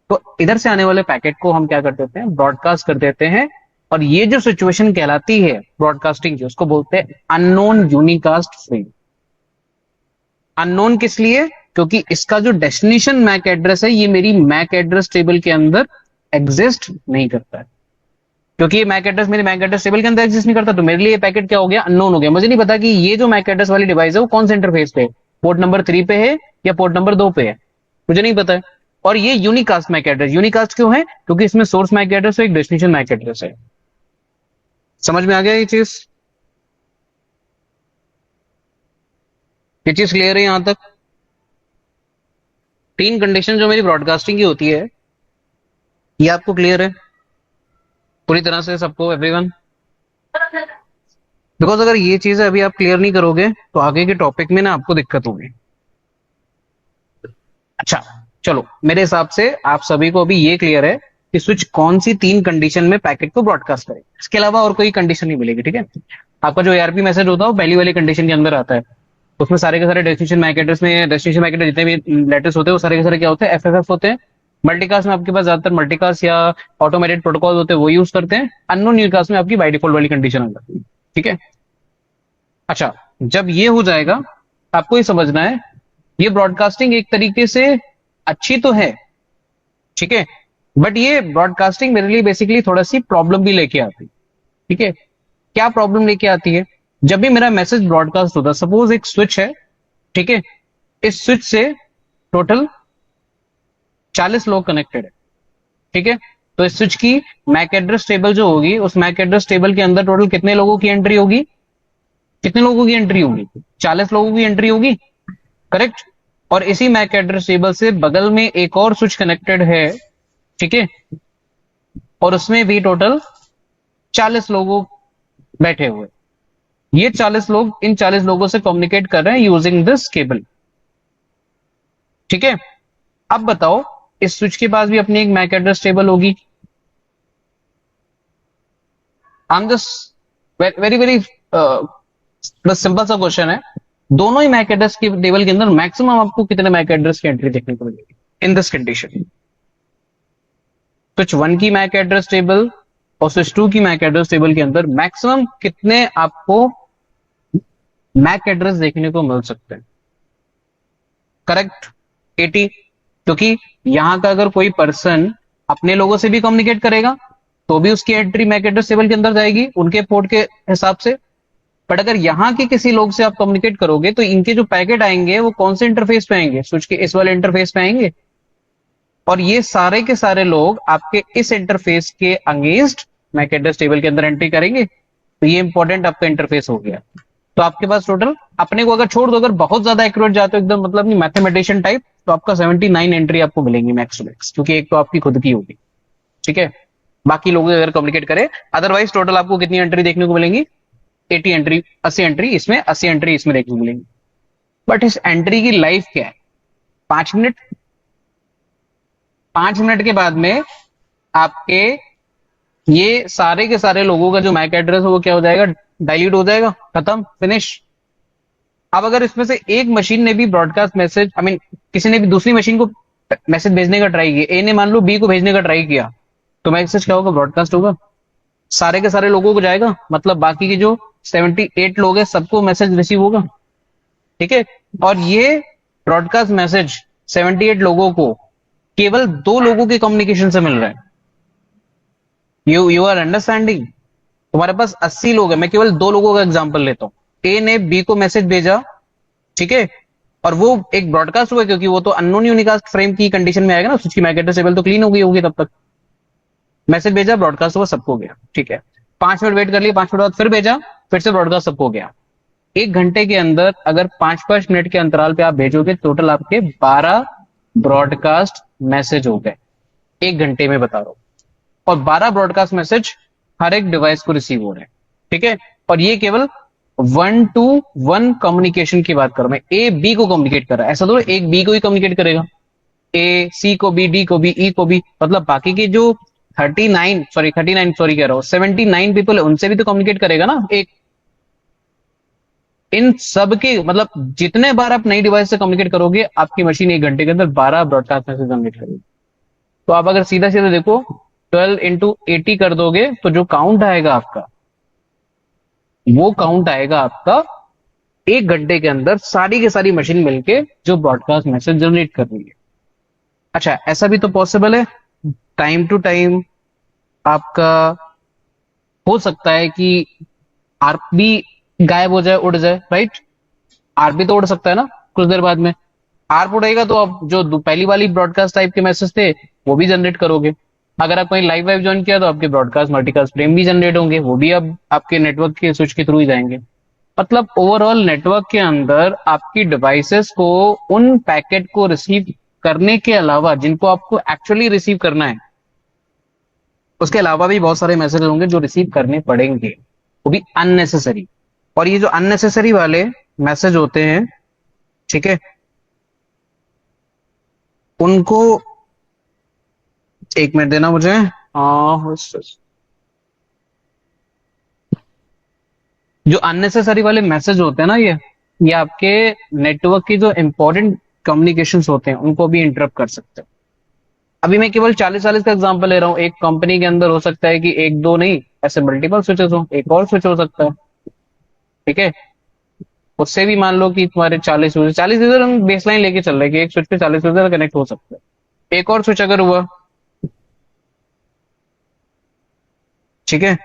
तो इधर से आने वाले पैकेट को हम क्या कर देते हैं, ब्रॉडकास्ट कर देते हैं, और ये जो सिचुएशन कहलाती है ब्रॉडकास्टिंग की, उसको बोलते हैं अननोन यूनिकास्ट फ्रेम। अननोन किस लिए? क्योंकि इसका जो डेस्टिनेशन मैक एड्रेस है ये मेरी मैक एड्रेस टेबल के अंदर एग्जिस्ट नहीं करता है। क्योंकि ये मैक एड्रेस मेरे मैक एड्रेस टेबल के अंदर एग्जिस्ट नहीं करता, तो मेरे लिए ये पैकेट क्या हो गया? अननोन हो गया। मुझे नहीं पता कि ये जो मैक एड्रेस वाली डिवाइस है वो कौन से इंटरफेस पे है, पोर्ट नंबर 3 पे है या पोर्ट नंबर 2 पे है, मुझे नहीं पता है। और ये यूनिकास्ट मैक एड्रेस, यूनिकास्ट क्यों है? क्योंकि इसमें सोर्स मैक एड्रेस है, एक डेस्टिनेशन मैक एड्रेस है। समझ में आ गया ये चीज? ये चीज क्लियर है यहां तक? तीन कंडीशन जो मेरी ब्रॉडकास्टिंग की होती है, ये आपको क्लियर है पूरी तरह से सबको, एवरीवन? बिकॉज अगर ये चीजें अभी आप क्लियर नहीं करोगे तो आगे के टॉपिक में ना आपको दिक्कत होगी। अच्छा चलो, मेरे हिसाब से आप सभी को अभी ये क्लियर है कि स्विच कौन सी तीन कंडीशन में पैकेट को ब्रॉडकास्ट करे, इसके अलावा और कोई कंडीशन नहीं मिलेगी। ठीक है, आपका जो एआरपी मैसेज होता है वो पहली वाली कंडीशन के अंदर आता है, उसमें सारे के सारे डेस्टिनेशन मैक एड्रेस में, डेस्टिनेशन मैक एड्रेस जितने भी लेटर्स होते हैं वो सारे के सारे क्या होते हैं? एफएफएफ होते हैं। मल्टीकास्ट में आपके पास ज्यादातर मल्टीकास्ट या ऑटोमेटेड प्रोटोकॉल होते हैं, वो यूज करते हैं। अननोन यूनिकास्ट में आपकी बाय डिफॉल्ट वाली कंडीशन आ जाती है। ठीक है, अच्छा जब ये हो जाएगा आपको ये समझना है, ये ब्रॉडकास्टिंग एक तरीके से अच्छी तो है, ठीक है, बट ये ब्रॉडकास्टिंग मेरे लिए बेसिकली थोड़ा सी प्रॉब्लम भी लेके आती है। ठीक है, क्या प्रॉब्लम लेके आती है? जब भी मेरा मैसेज ब्रॉडकास्ट होता है, सपोज एक स्विच है, ठीक है, इस स्विच से टोटल 40 लोग कनेक्टेड है। ठीक है, तो इस स्विच की मैक एड्रेस टेबल जो होगी, उस मैक एड्रेस टेबल के अंदर टोटल कितने लोगों की एंट्री होगी? कितने लोगों की एंट्री होगी? 40 लोगों की एंट्री होगी, करेक्ट। और इसी मैक एड्रेस टेबल से बगल में एक और स्विच कनेक्टेड है, ठीक है, और उसमें भी टोटल 40 लोगों बैठे हुए। ये 40 लोग इन 40 लोगों से कम्युनिकेट कर रहे हैं यूजिंग दिस केबल। ठीक है, अब बताओ इस स्विच के पास भी अपनी एक मैक एड्रेस टेबल होगी। I am just very very बस सिंपल सा क्वेश्चन है, दोनों ही मैक एड्रेस की टेबल के अंदर मैक्सिमम आपको कितने मैक एड्रेस की एंट्री देखने को मिलेगी इन दिस कंडीशन? स्विच 1 की मैक एड्रेस टेबल और स्विच 2 की मैक एड्रेस टेबल के अंदर मैक्सिमम कितने आपको मैक एड्रेस देखने को मिल सकते हैं? करेक्ट, 80। क्योंकि यहां का अगर कोई पर्सन अपने लोगों से भी कम्युनिकेट करेगा तो भी उसकी एंट्री मैक एड्रेस टेबल के अंदर जाएगी उनके पोर्ट के हिसाब से। बट अगर यहाँ के किसी लोग से आप कम्युनिकेट करोगे तो इनके जो पैकेट आएंगे वो कौन से इंटरफेस पे आएंगे? स्विच के इस वाले इंटरफेस पे आएंगे, और ये सारे के सारे लोग आपके इस इंटरफेस के अगेंस्ट मैक एड्रेस टेबल के अंदर एंट्री करेंगे। तो ये इंपॉर्टेंट आपका इंटरफेस हो गया। तो आपके पास टोटल, अपने को अगर छोड़ दो, अगर बहुत ज्यादा एक्यूरेट जाते हो एकदम, मतलब नहीं मैथमेटिशियन टाइप, तो आपका 79 एंट्री आपको मिलेंगी मैक्स टू मैक्स, क्योंकि एक तो आपकी खुद की होगी। ठीक है, बाकी लोग अगर कम्युनिकेट करें, अदरवाइज टोटल आपको कितनी एंट्री देखने को मिलेंगी? 80 एंट्री, 80 एंट्री इसमें, 80 एंट्री इसमें देखने को मिलेंगी। बट इस एंट्री की लाइफ क्या है? 5 मिनट। 5 मिनट के बाद में आपके ये सारे के सारे लोगों का जो मैक एड्रेस है वो क्या हो जाएगा? डाइल्यूट हो जाएगा, खत्म, फिनिश। अब अगर इसमें से एक मशीन ने भी ब्रॉडकास्ट मैसेज, आई मीन किसी ने भी दूसरी मशीन को मैसेज भेजने का ट्राई किया, ए ने मान लो बी को भेजने का ट्राई किया, तो मैसेज क्या होगा? ब्रॉडकास्ट होगा, सारे के सारे लोगों को जाएगा, मतलब बाकी के जो 78 लोग हैं सबको मैसेज रिसीव होगा। ठीक है, और ये ब्रॉडकास्ट मैसेज 78 लोगों को केवल 2 लोगों के कम्युनिकेशन से मिल रहा है। You are understanding? तुम्हारे पास 80 लोग हैं, मैं केवल 2 लोगों का एग्जांपल लेता हूं। ए ने बी को मैसेज भेजा, ठीक है, और वो एक ब्रॉडकास्ट हुआ, क्योंकि वो तो अननोन यूनिकास्ट फ्रेम की कंडीशन में आएगा ना, उसकी मैक एड्रेस टेबल तो क्लीन हो गई होगी तब तक। मैसेज भेजा, ब्रॉडकास्ट हुआ, सबको गया। ठीक है, 5 मिनट वेट कर लिया, 5 मिनट बाद फिर भेजा, फिर से ब्रॉडकास्ट सबको गया। 1 घंटे के अंदर अगर 5-5 मिनट के अंतराल पे आप भेजोगे, टोटल आपके 12 ब्रॉडकास्ट मैसेज हो गए 1 घंटे में, बता रहा हूं। और 12 ब्रॉडकास्ट मैसेज हर एक डिवाइस को रिसीव हो रहे हैं। ठीक है, और ये केवल 1-to-1 कम्युनिकेशन की बात कर रहा हूं मैं। ए बी को कम्युनिकेट कर रहा है, ऐसा तो एक बी को ही कम्युनिकेट करेगा, ए सी को भी, डी को भी, ई को भी, मतलब बाकी की जो 39 सॉरी कह रहा हूं 79 पीपल है उनसे भी तो कम्युनिकेट करेगा ना एक। इन सब के मतलब जितने बार आप नई डिवाइस से कम्युनिकेट करोगे, आपकी मशीन 1 घंटे के अंदर 12 ब्रॉडकास्ट मैसेज कम्युनिकेट करेगी। तो आप अगर सीधा सीधा देखो 12 into 80 कर दोगे तो जो काउंट आएगा आपका, वो काउंट आएगा आपका 1 घंटे के अंदर सारी की सारी मशीन मिलके जो ब्रॉडकास्ट मैसेज जनरेट कर रही है। अच्छा, ऐसा भी तो पॉसिबल है, टाइम टू टाइम आपका हो सकता है कि आर्प भी गायब हो जाए, उड़ जाए, राइट? आर्प भी तो उड़ सकता है ना कुछ देर बाद में। आर्प उड़ेगा तो आप जो पहली वाली ब्रॉडकास्ट टाइप के मैसेज थे वो भी जनरेट करोगे। अगर आप कहीं लाइव वाइव ज्वाइन किया तो आपके ब्रॉडकास्ट मल्टीकास्ट फ्रेम भी जनरेट होंगे, वो भी अब आपके नेटवर्क के स्विच के थ्रू ही जाएंगे। मतलब ओवरऑल नेटवर्क के अंदर आपकी डिवाइसेस को उन पैकेट को रिसीव करने के अलावा, जिनको आपको एक्चुअली रिसीव करना है, उसके अलावा भी बहुत सारे मैसेज होंगे जो रिसीव करने पड़ेंगे, वो भी अननेसेसरी। और ये जो अननेसेसरी वाले मैसेज होते हैं, ठीक है, उनको, एक मिनट देना मुझे। जो अननेसेसरी वाले मैसेज होते हैं ना, ये आपके नेटवर्क की जो इंपॉर्टेंट कम्युनिकेशंस होते हैं उनको भी इंटरप्ट कर सकते हैं। अभी मैं केवल 40-40 का एग्जांपल ले रहा हूँ। एक कंपनी के अंदर हो सकता है कि एक दो नहीं, ऐसे मल्टीपल स्विचेस हो, एक और स्विच हो सकता है, ठीक है। उससे भी मान लो कि तुम्हारे 40 यूजर हम बेसलाइन लेके चल रहे हैं कि एक स्विच पे 40 यूजर कनेक्ट हो सकते हैं। एक और स्विच अगर हुआ, ठीक है,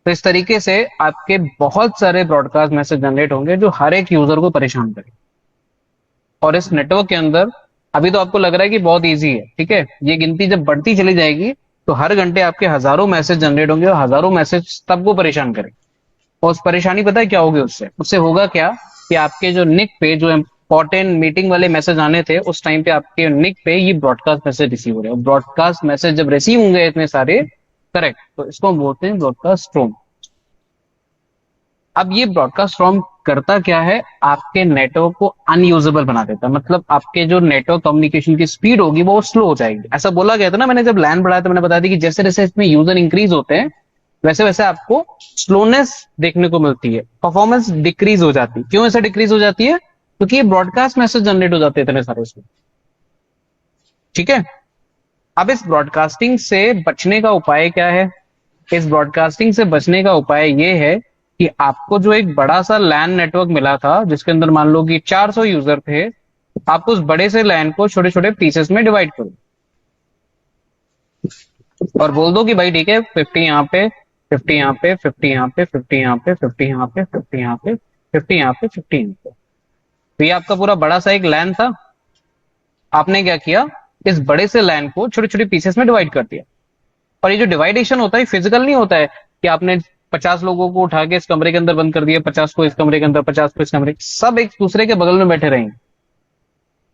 तो इस तरीके से आपके बहुत सारे ब्रॉडकास्ट मैसेज जनरेट होंगे जो हर एक यूजर को परेशान करें। और इस नेटवर्क के अंदर अभी तो आपको लग रहा है कि बहुत इजी है, ठीक है, ये गिनती जब बढ़ती चली जाएगी तो हर घंटे आपके हजारों मैसेज जनरेट होंगे और हजारों मैसेज सबको परेशान करें। और उस परेशानी पता है क्या होगी? उससे उससे होगा क्या कि आपके जो निक पे जो इंपॉर्टेंट मीटिंग वाले मैसेज आने थे, उस टाइम पे आपके निक पे ये ब्रॉडकास्ट मैसेज रिसीव हो रहे हैं। ब्रॉडकास्ट मैसेज जब रिसीव होंगे इतने सारे, करेक्ट, तो इसको हम बोलते हैं ब्रॉडकास्ट स्ट्रोम। अब ये ब्रॉडकास्ट स्ट्रॉम करता क्या है? आपके नेटवर्क को अनयूजेबल बना देता है। मतलब आपके जो नेटवर्क कम्युनिकेशन की स्पीड होगी वो स्लो हो जाएगी। ऐसा बोला गया था ना, मैंने जब लैन बढ़ाया तो मैंने बताया था कि जैसे जैसे इसमें यूजर इंक्रीज होते हैं वैसे वैसे आपको स्लोनेस देखने को मिलती है, परफॉर्मेंस डिक्रीज हो जाती है। क्यों ऐसा डिक्रीज हो जाती है? क्योंकि ये ब्रॉडकास्ट मैसेज जनरेट हो जाते हैं इतने सारे उसमें, ठीक है। अब इस ब्रॉडकास्टिंग से बचने का उपाय क्या है? इस ब्रॉडकास्टिंग से बचने का उपाय ये है कि आपको जो एक बड़ा सा लैन नेटवर्क मिला था जिसके अंदर मान लो कि 400 यूजर थे, आप उस बड़े से लैन को छोटे छोटे पीसेस में डिवाइड करो और बोल दो कि भाई ठीक है, 50 यहाँ पे, 50 यहाँ पे, 50 यहाँ पे, 50 यहाँ पे, 50 यहाँ पे, 50 यहाँ पे, 50 यहाँ पे, 50 यहाँ पे। तो ये आपका पूरा बड़ा सा एक लैन था। आपने क्या किया? इस बड़े से लैन को छोटे छोटे पीसेस में डिवाइड कर दिया। और ये जो डिवाइडेशन होता है फिजिकल नहीं होता है कि आपने 50 लोगों को उठा के इस कमरे के अंदर बंद कर दिया, 50 को इस कमरे के अंदर, 50 को इस कमरे, सब एक दूसरे के बगल में बैठे रहेंगे।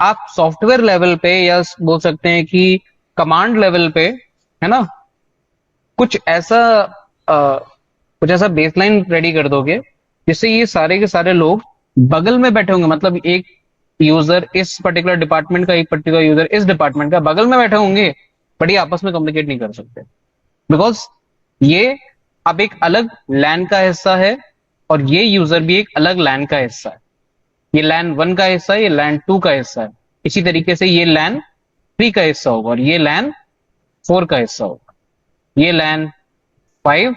आप सॉफ्टवेयर लेवल पे या बोल सकते हैं कि कमांड लेवल पे, है ना, कुछ ऐसा कुछ ऐसा बेसलाइन रेडी कर दोगे जिससे ये सारे के सारे लोग बगल में बैठे होंगे। मतलब एक यूजर इस पर्टिकुलर डिपार्टमेंट का, एक पर्टिकुलर यूजर इस डिपार्टमेंट का बगल में बैठे होंगे, बट ये आपस में कम्युनिकेट नहीं कर सकते बिकॉज ये अब एक अलग लैन का हिस्सा है और ये यूजर भी एक अलग लैन का हिस्सा है। ये लैन 1 का हिस्सा है, ये लैन 2 का हिस्सा है। इसी तरीके से ये लैन 3 का हिस्सा होगा और ये लैन 4 का हिस्सा होगा, ये लैन 5,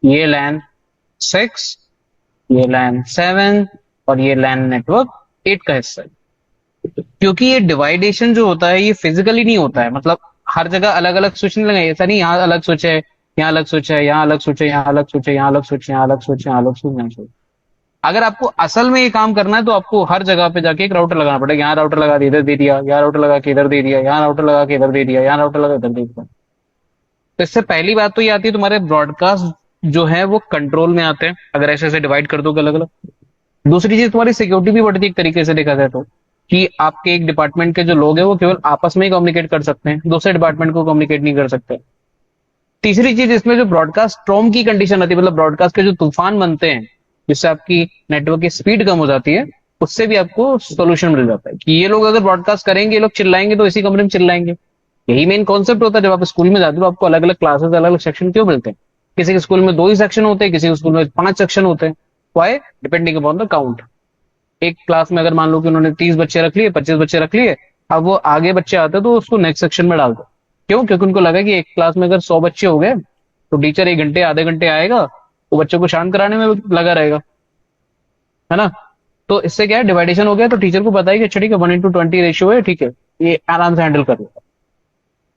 ये लैन 6, ये लैन 7 और ये लैन नेटवर्क 8 का हिस्सा है। क्योंकि ये डिवाइडेशन जो होता है ये फिजिकली नहीं होता है। मतलब हर जगह अलग अलग स्विच नहीं लगे, ऐसा नहीं यहाँ अलग स्विच है, यहाँ अलग स्विच है, यहाँ अलग स्विच है, यहाँ अलग स्विच है, यहाँ अलग स्विच, यहाँ अलग स्विच, यहाँ अलग स्विच, यहाँ स्विच। अगर आपको असल में ये काम करना है तो आपको हर जगह पे जाके एक राउटर लगाना पड़ेगा। यहाँ राउटर लगा के इधर दे दिया, यहाँ राउटर लगा के इधर दे दिया, यहाँ राउटर लगा के इधर दे दिया, यहाँ राउटर लगा इधर दे दिया। तो इससे पहली बात तो ये आती है तुम्हारे ब्रॉडकास्ट जो है वो कंट्रोल में आते हैं अगर ऐसे ऐसे डिवाइड कर दोगे अलग अलग। दूसरी चीज, तुम्हारी सिक्योरिटी भी बढ़ती है एक तरीके से देखा जाए तो, कि आपके एक डिपार्टमेंट के जो लोग हैं वो केवल आपस में ही कम्युनिकेट कर सकते हैं, दूसरे डिपार्टमेंट को कम्युनिकेट नहीं कर सकते। तीसरी चीज, इसमें जो ब्रॉडकास्ट स्टॉर्म की कंडीशन आती है, मतलब ब्रॉडकास्ट के जो तूफान बनते हैं जिससे आपकी नेटवर्क की स्पीड कम हो जाती है, उससे भी आपको सोल्यूशन मिल जाता है कि ये लोग अगर ब्रॉडकास्ट करेंगे, ये लोग चिल्लाएंगे तो इसी कमरे में चिल्लाएंगे। यही मेन कॉन्सेप्ट होता है। जब आप स्कूल में जाते हो आपको अलग अलग क्लासेस, अलग अलग सेक्शन क्यों मिलते हैं? किसी के स्कूल में 2 ही सेक्शन होते हैं, किसी के स्कूल में 5 सेक्शन होते हैं। Why? Depending upon the count. एक क्लास में अगर मान लो कि उन्होंने 30 बच्चे रख लिए, 25 बच्चे रख लिए, अब वो आगे बच्चे आते तो उसको नेक्स्ट सेक्शन में डाल दो। क्यों? क्योंकि उनको लगा कि एक क्लास में अगर 100 बच्चे हो गए तो टीचर 1 घंटे आधे घंटे आएगा, वो बच्चों को शांत कराने में लगा रहेगा, है ना। तो इससे क्या है, डिवाइडेशन हो गया, तो टीचर को पता है कि अच्छा ठीक है 1:20 रेशियो है, ठीक है, ये आराम से हैंडल कर लेगा।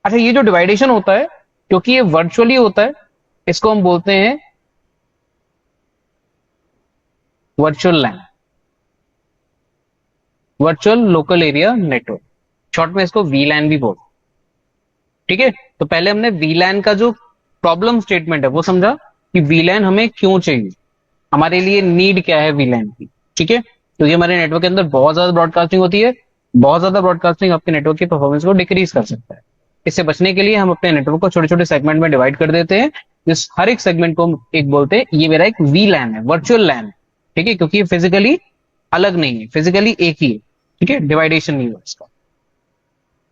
अच्छा, ये जो डिवाइडेशन होता है, क्योंकि ये वर्चुअली होता है, इसको हम बोलते हैं virtual LAN, virtual local area network, short में इसको वीलैन भी बोलते हैं। ठीक है, तो पहले हमने वीलैन का जो प्रॉब्लम स्टेटमेंट है वो समझा कि वीलैन हमें क्यों चाहिए, हमारे लिए नीड क्या है वीलैन की। ठीक है, क्योंकि हमारे नेटवर्क के अंदर बहुत ज्यादा ब्रॉडकास्टिंग होती है, बहुत ज्यादा ब्रॉडकास्टिंग आपके नेटवर्क की परफॉर्मेंस को डिक्रीज कर सकता है। इससे बचने के लिए हम अपने नेटवर्क को छोटे छोटे सेगमेंट में डिवाइड कर देते हैं, जिस हर एक सेगमेंट को हम एक बोलते हैं ये मेरा एक वी लैन है, वर्चुअल लैन। ठीक है, क्योंकि ये फिजिकली अलग नहीं है, फिजिकली एक ही है। ठीक है, डिवाइडेशन नहीं हुआ इसका,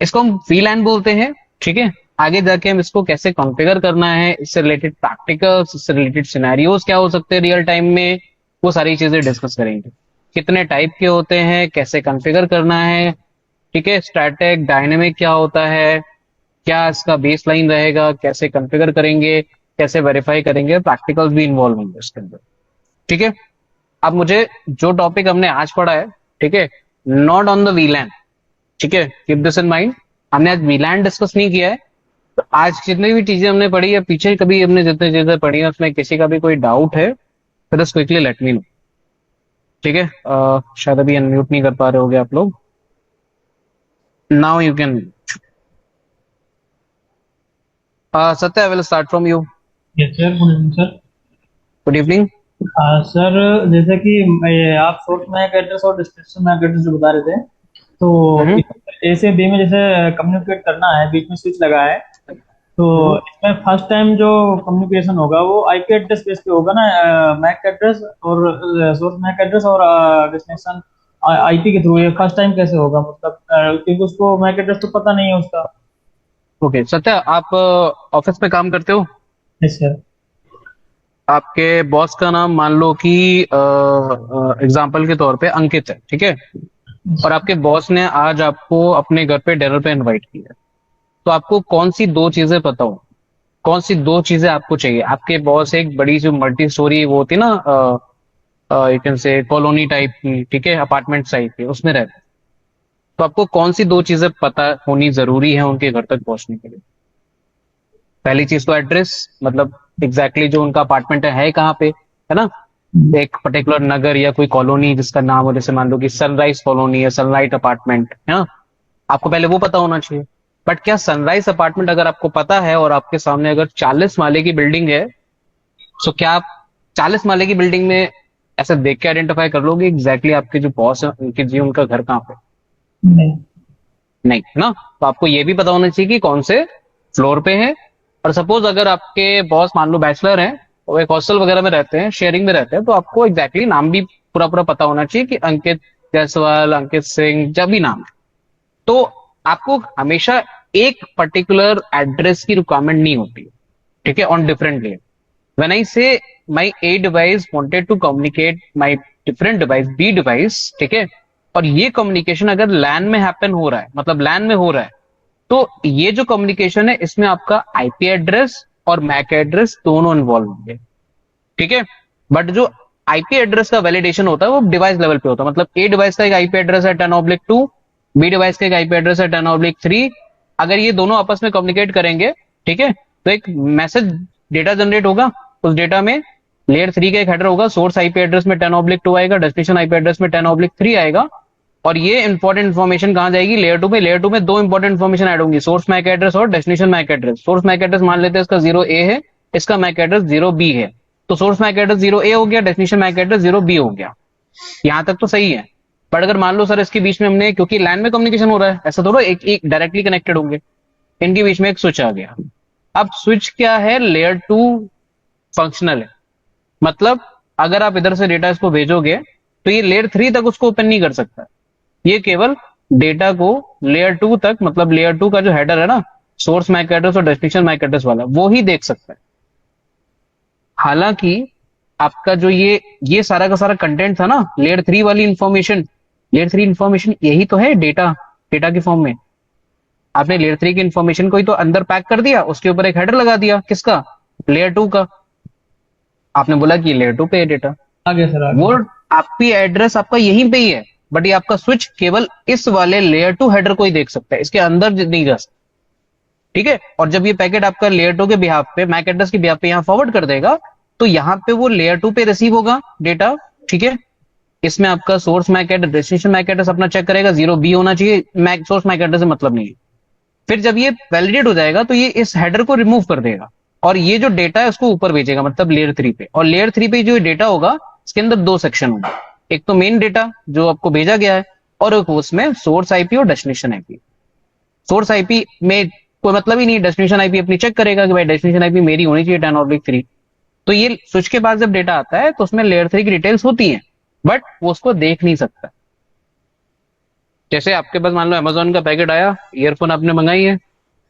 इसको हम वीलैन बोलते हैं। ठीक है, आगे जाके हम इसको कैसे कॉन्फ़िगर करना है, इससे रिलेटेड प्रैक्टिकल्स, इससे रिलेटेड सिनेरियोज क्या हो सकते हैं रियल टाइम में, वो सारी चीजें डिस्कस करेंगे। कितने टाइप के होते हैं, कैसे कॉन्फ़िगर करना है, ठीक है, स्टैटिक डायनेमिक क्या होता है, क्या इसका बेस लाइन रहेगा, कैसे कॉन्फ़िगर करेंगे, कैसे वेरीफाई करेंगे, प्रैक्टिकल्स भी इन्वॉल्व होंगे इसके अंदर। ठीक है, अब मुझे जो टॉपिक हमने आज पढ़ा है, ठीक है, नॉट ऑन द वीलैन, ठीक है, कीप दिस इन माइंड। हमने आज वीलैन डिस्कस नहीं किया है। तो आज जितनी भी चीजें हमने पढ़ी है, पीछे कभी हमने जितनी चीजें पढ़ी है उसमें किसी का भी कोई डाउट है तो just quickly let me know. ठीक है, शायद अभी अनम्यूट नहीं कर पा रहे होगे आप लोग। Now you can. Satya, I will start from you. Yes sir, good evening sir. Good evening. Sir, जैसे कि आप सोर्स मैक एड्रेस और डेस्टिनेशन मैक एड्रेस जो बता रहे थे, तो हम्म ए से बी में जैसे कम्युनिकेट करना है, बीच में स्विच लगा है, तो हम्म इसमें फर्स्ट टाइम जो कम्युनिकेशन होगा वो आईपी एड्रेस बेस पे होगा ना, मैक एड्रेस और सोर्स मैक एड्रेस और डेस्टिनेशन आईपी के थ्रू। ये फर्स्ट टाइम कैसे होगा, मतलब क्योंकि उसको मैक एड्रेस तो पता नहीं है उसका। ओके सत्य, आप ऑफिस में काम करते हो? Yes sir. आपके बॉस का नाम मान लो कि एग्जाम्पल के तौर पे अंकित है, ठीक है, और आपके बॉस ने आज आपको अपने घर पे डिनर पे इनवाइट किया है। तो आपको कौन सी दो चीजें पता हो, कौन सी दो चीजें आपको चाहिए? आपके बॉस एक बड़ी जो मल्टी स्टोरी वो होती है ना, you can say colony type की, ठीक है, अपार्टमेंट टाइप की, उसमें रहते हैं। तो आपको कौन सी दो चीजें पता होनी जरूरी है उनके घर तक पहुंचने के लिए? पहली चीज तो एड्रेस, मतलब एग्जैक्टली जो उनका अपार्टमेंट है कहाँ पे, है ना, एक पर्टिकुलर नगर या कोई कॉलोनी जिसका नाम हो, जैसे मान लो कि सनराइज कॉलोनी या सनलाइट अपार्टमेंट है ना, आपको पहले वो पता होना चाहिए। बट क्या सनराइज अपार्टमेंट अगर आपको पता है और आपके सामने अगर 40 माले की बिल्डिंग है, तो क्या आप 40 माले की बिल्डिंग में ऐसे देख के आइडेंटिफाई कर लोगे एग्जैक्टली आपके जो बॉस है उनके जी उनका घर कहाँ पे? नहीं। नहीं, है ना। तो आपको ये भी पता होना चाहिए कि कौन से फ्लोर पे है। और सपोज अगर आपके बॉस मान लो बैचलर हैं और एक हॉस्टल वगैरह में रहते हैं, शेयरिंग में रहते हैं, तो आपको एग्जैक्टली नाम भी पूरा पूरा पता होना चाहिए कि अंकित जायसवाल, अंकित सिंह, जब भी नाम है। तो आपको हमेशा एक पर्टिकुलर एड्रेस की रिक्वायरमेंट नहीं होती है, ठीक है, on different layer. When I say my A device wanted to communicate my different device B device, ठीक है, और ये कम्युनिकेशन अगर लैन में हैपन हो रहा है, मतलब लैन में हो रहा है, तो ये जो कम्युनिकेशन है इसमें आपका आईपी एड्रेस और मैक एड्रेस दोनों इन्वॉल्व होंगे, ठीक है। बट जो आईपी एड्रेस का वैलिडेशन होता है वो डिवाइस लेवल पे होता है, मतलब ए डिवाइस का एक आईपी एड्रेस है 10/2, बी डिवाइस का एक आईपी एड्रेस है 10/3। अगर ये दोनों आपस में कम्युनिकेट करेंगे, ठीक है, तो एक मैसेज डेटा जनरेट होगा। उस डेटा में लेयर 3 का एक हेडर होगा, सोर्स आईपी एड्रेस में 10/2 आएगा, डेस्टिनेशन आईपी एड्रेस में 10/3 आएगा। और ये इंपॉर्टेंट इन्फॉर्मेशन कहां जाएगी? लेयर 2 में। लेयर 2 में दो इंपॉर्टेंट इन्फॉर्मेशन ऐड होंगी, सोर्स मैक एड्रेस और destination MAC address. Source MAC address मान लेते हैं इसका 0A है, इसका मैक एड्रेस 0B है। तो सोर्स मैक एड्रेस 0A हो गया, डेस्टिनेशन मैक एड्रेस 0B हो गया। यहां तक तो सही है। बट अगर मान लो सर इसके बीच में हमने, क्योंकि लैन में कम्युनिकेशन हो रहा है, ऐसा थोड़ा एक एक डायरेक्टली कनेक्टेड होंगे, इनके बीच में एक स्विच आ गया। अब स्विच क्या है? लेयर 2 फंक्शनल है, मतलब अगर आप इधर से डेटा इसको भेजोगे तो ये लेयर 3 तक उसको ओपन नहीं कर सकता। ये केवल डेटा को लेयर 2 तक, मतलब लेयर 2 का जो हेडर है ना, सोर्स मैक एड्रेस और डेस्टिनेशन मैक एड्रेस वाला, वो ही देख सकता है। हालांकि आपका जो ये सारा का सारा कंटेंट था ना, लेयर 3 वाली इंफॉर्मेशन, लेयर 3 इंफॉर्मेशन यही तो है डेटा, डेटा की फॉर्म में। आपने लेयर 3 की इंफॉर्मेशन को ही तो अंदर पैक कर दिया, उसके ऊपर एक हेडर लगा दिया, किसका, लेयर 2 का। आपने बोला कि लेयर 2 पे है डेटा, आगे सर वो आगे। आपकी एड्रेस आपका यहीं पे ही है, बट ये आपका स्विच केवल इस वाले लेयर 2 हेडर को ही देख सकता है, इसके अंदर नहीं जा सकता। ठीक है, और जब ये पैकेट आपका लेयर 2 के बिहाफ पे, मैक एड्रेस के बिहाफ पे यहाँ फॉरवर्ड कर देगा, तो यहाँ पे वो लेयर 2 पे रिसीव होगा डेटा। ठीक है, इसमें आपका source MAC address, destination MAC address अपना चेक करेगा, 0B होना चाहिए, मैक सोर्स मैक एड्रेस से मतलब नहीं है। फिर जब ये वैलिडेट हो जाएगा तो ये इस हेडर को रिमूव कर देगा, और ये जो डेटा है उसको ऊपर भेजेगा, मतलब लेयर 3 पे। और लेयर 3 पे जो डेटा होगा, इसके अंदर दो सेक्शन होंगे, एक तो मेन डेटा जो आपको भेजा गया है, और एक उसमें सोर्स आईपी और डेस्टिनेशन आईपी। सोर्स आईपी में कोई मतलब ही नहीं, डेस्टिनेशन आईपी अपनी चेक करेगा कि भाई डेस्टिनेशन आईपी मेरी होनी चाहिए 10/3। तो ये स्विच के बाद जब डेटा आता है तो उसमें लेयर 3 की डिटेल्स होती हैं, बट वो उसको देख नहीं सकता। जैसे आपके पास मान लो अमेजोन का पैकेट आया, ईयरफोन आपने मंगाई है,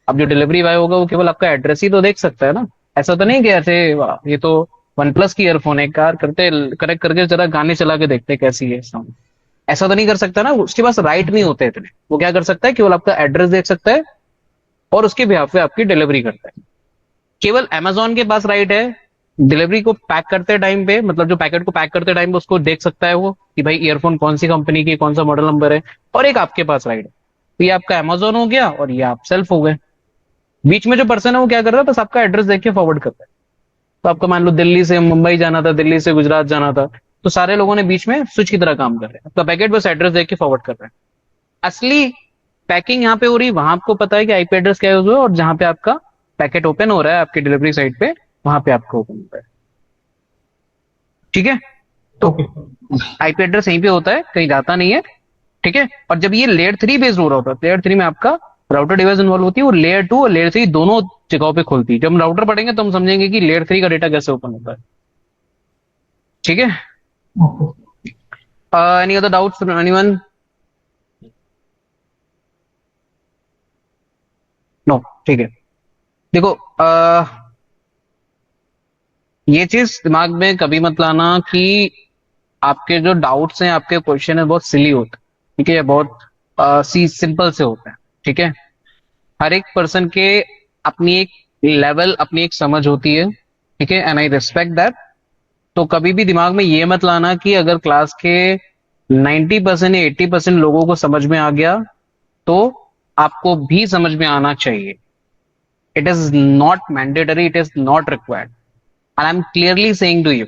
अब जो डिलीवरी बॉय होगा वो केवल आपका एड्रेस ही तो देख सकता है ना। ऐसा तो नहीं कि ऐसे वाह, ये तो वन प्लस की ईयरफोन है, कार करते कनेक्ट करके जरा गाने चला के देखते कैसी है साउंड। ऐसा तो नहीं कर सकता ना, उसके पास राइट नहीं होते इतने। वो क्या कर सकता है, केवल आपका एड्रेस देख सकता है और उसके बिहाफ पे आपकी डिलीवरी करता है। केवल अमेजोन के पास राइट है, डिलीवरी को पैक करते टाइम पे, मतलब जो पैकेट को पैक करते टाइम पे उसको देख सकता है वो कि भाई ईयरफोन कौन सी कंपनी की, कौन सा मॉडल नंबर है। और एक आपके पास राइट है, तो ये आपका अमेजोन हो गया और ये आप सेल्फ हो गए। बीच में जो पर्सन है वो क्या कर रहा है, बस आपका एड्रेस देख के फॉरवर्ड करता है। तो आपका मान लो दिल्ली से मुंबई जाना था, दिल्ली से गुजरात जाना था, तो सारे लोगों ने बीच में स्विच की तरह काम कर रहे हैं, आपका पैकेट बस एड्रेस देख के फॉरवर्ड कर रहा है। असली पैकिंग यहाँ पे हो रही है, वहां आपको पता है कि आईपी एड्रेस क्या यूज हुआ है, और जहां पे आपका पैकेट ओपन हो रहा है आपकी डिलीवरी साइट पे, वहां पे आपका ओपन हो रहा है। ठीक है, तो ओके। आईपी एड्रेस यहीं पे होता है, कहीं जाता नहीं है। ठीक है, और जब ये लेयर 3 बेस्ड हो रहा होता है, लेयर 3 में आपका राउटर डिवाइस इन्वॉल्व होती है, वो लेयर 2 और लेयर 3 दोनों जगहों पे खोलती है। जब हम राउटर पढ़ेंगे तो हम समझेंगे कि लेयर 3 का डेटा कैसे ओपन होता है। ठीक है, okay. Any other doubts from anyone? No, ठीक है। देखो, ये चीज दिमाग में कभी मत लाना कि आपके जो डाउट्स हैं, आपके क्वेश्चन है बहुत सिली होते हैं। ठीक है, बहुत सी सिंपल से होते हैं। ठीक है, हर एक पर्सन के अपनी एक लेवल, अपनी एक समझ होती है। ठीक है, एंड आई रिस्पेक्ट दैट। तो कभी भी दिमाग में ये मत लाना कि अगर क्लास के 90% या 80% लोगों को समझ में आ गया तो आपको भी समझ में आना चाहिए। It is not mandatory, it is not required, and I am clearly saying to you.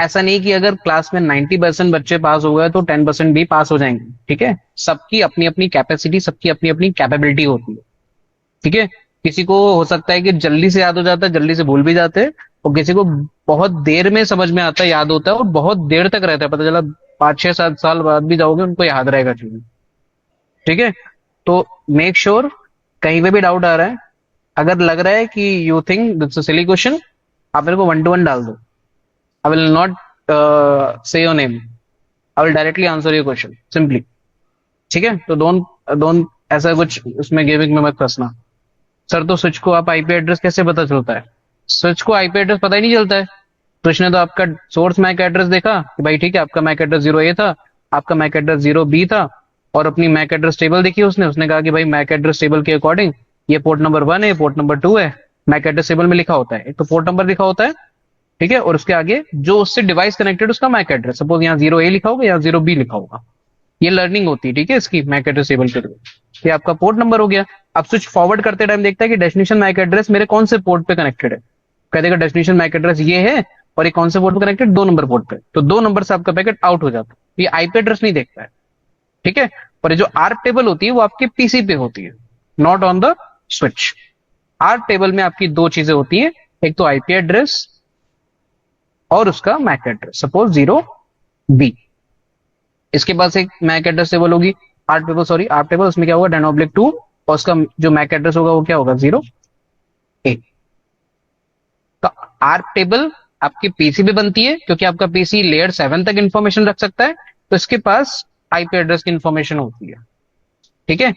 ऐसा नहीं कि अगर क्लास में 90% बच्चे पास हो गए तो 10% भी पास हो जाएंगे। ठीक है, सबकी अपनी अपनी कैपेसिटी, सबकी अपनी अपनी कैपेबिलिटी होती है। ठीक है, किसी को हो सकता है कि जल्दी से याद हो जाता है, जल्दी से भूल भी जाते हैं, और किसी को बहुत देर में समझ में आता है, याद होता है, और बहुत देर तक रहता है, पता चला 5 6 7 साल बाद भी जाओगे उनको याद रहेगा चीजें। ठीक है, तो मेक श्योर कहीं पे भी डाउट आ रहा है, अगर लग रहा है कि you think that's silly question, आप मेरे को 1 to 1 डाल दो। I will not say your name, I will directly answer your question simply. ठीक है, तो डोंट डोंट ऐसा कुछ उसमें गेमिंग में मत फंसना। सर, तो स्विच को आप आईपी एड्रेस कैसे पता चलता है? स्विच को आईपी एड्रेस पता ही नहीं चलता है। स्विच ने तो आपका सोर्स मैक एड्रेस देखा कि भाई ठीक है, आपका मैक एड्रेस 0A था, आपका मैक एड्रेस 0B था, और अपनी मैक एड्रेस टेबल देखी उसने उसने कहा कि भाई मैक एड्रेस टेबल के अकॉर्डिंग ये पोर्ट नंबर 1 है, पोर्ट नंबर 2 है। मैक एड्रेस टेबल में लिखा होता है, एक तो पोर्ट नंबर लिखा होता है, ठीक है, और उसके आगे जो उससे डिवाइस कनेक्टेड उसका मैक एड्रेस, सपोज यहाँ 0A लिखा होगा, यहाँ 0B लिखा होगा। ये लर्निंग होती है, ठीक है, इसकी मैक एड्रेस टेबल के थ्रू। ये आपका पोर्ट नंबर हो गया। अब स्विच फॉरवर्ड करते टाइम देखता है कि डेस्टिनेशन मैक एड्रेस मेरे कौन से पोर्ट पे कनेक्टेड है, कह देगा डेस्टिनेशन मैक एड्रेस ये है, और ये कौन से पोर्ट पे कनेक्टेड, 2 नंबर पोर्ट पे, तो 2 नंबर से आपका पैकेट आउट हो जाता है। ये आईपी एड्रेस नहीं देखता है। ठीक है, और ये जो आर्क टेबल होती है वो आपके पीसी पे होती है, not on the switch. Arc table में आपकी दो चीजें होती हैं, एक तो आईपी एड्रेस और उसका मैक एड्रेस, सपोज 0B। इसके पास एक मैक एड्रेस टेबल होगी, arc table, sorry arc table, उसमें क्या होगा 10/2, और उसका जो मैक एड्रेस होगा वो क्या होगा 0A। तो आर्क टेबल आपकी पीसी पे बनती है, क्योंकि आपका पीसी लेयर 7 तक इंफॉर्मेशन रख सकता है, तो इसके पास आईपी एड्रेस की इंफॉर्मेशन होती है। ठीक है,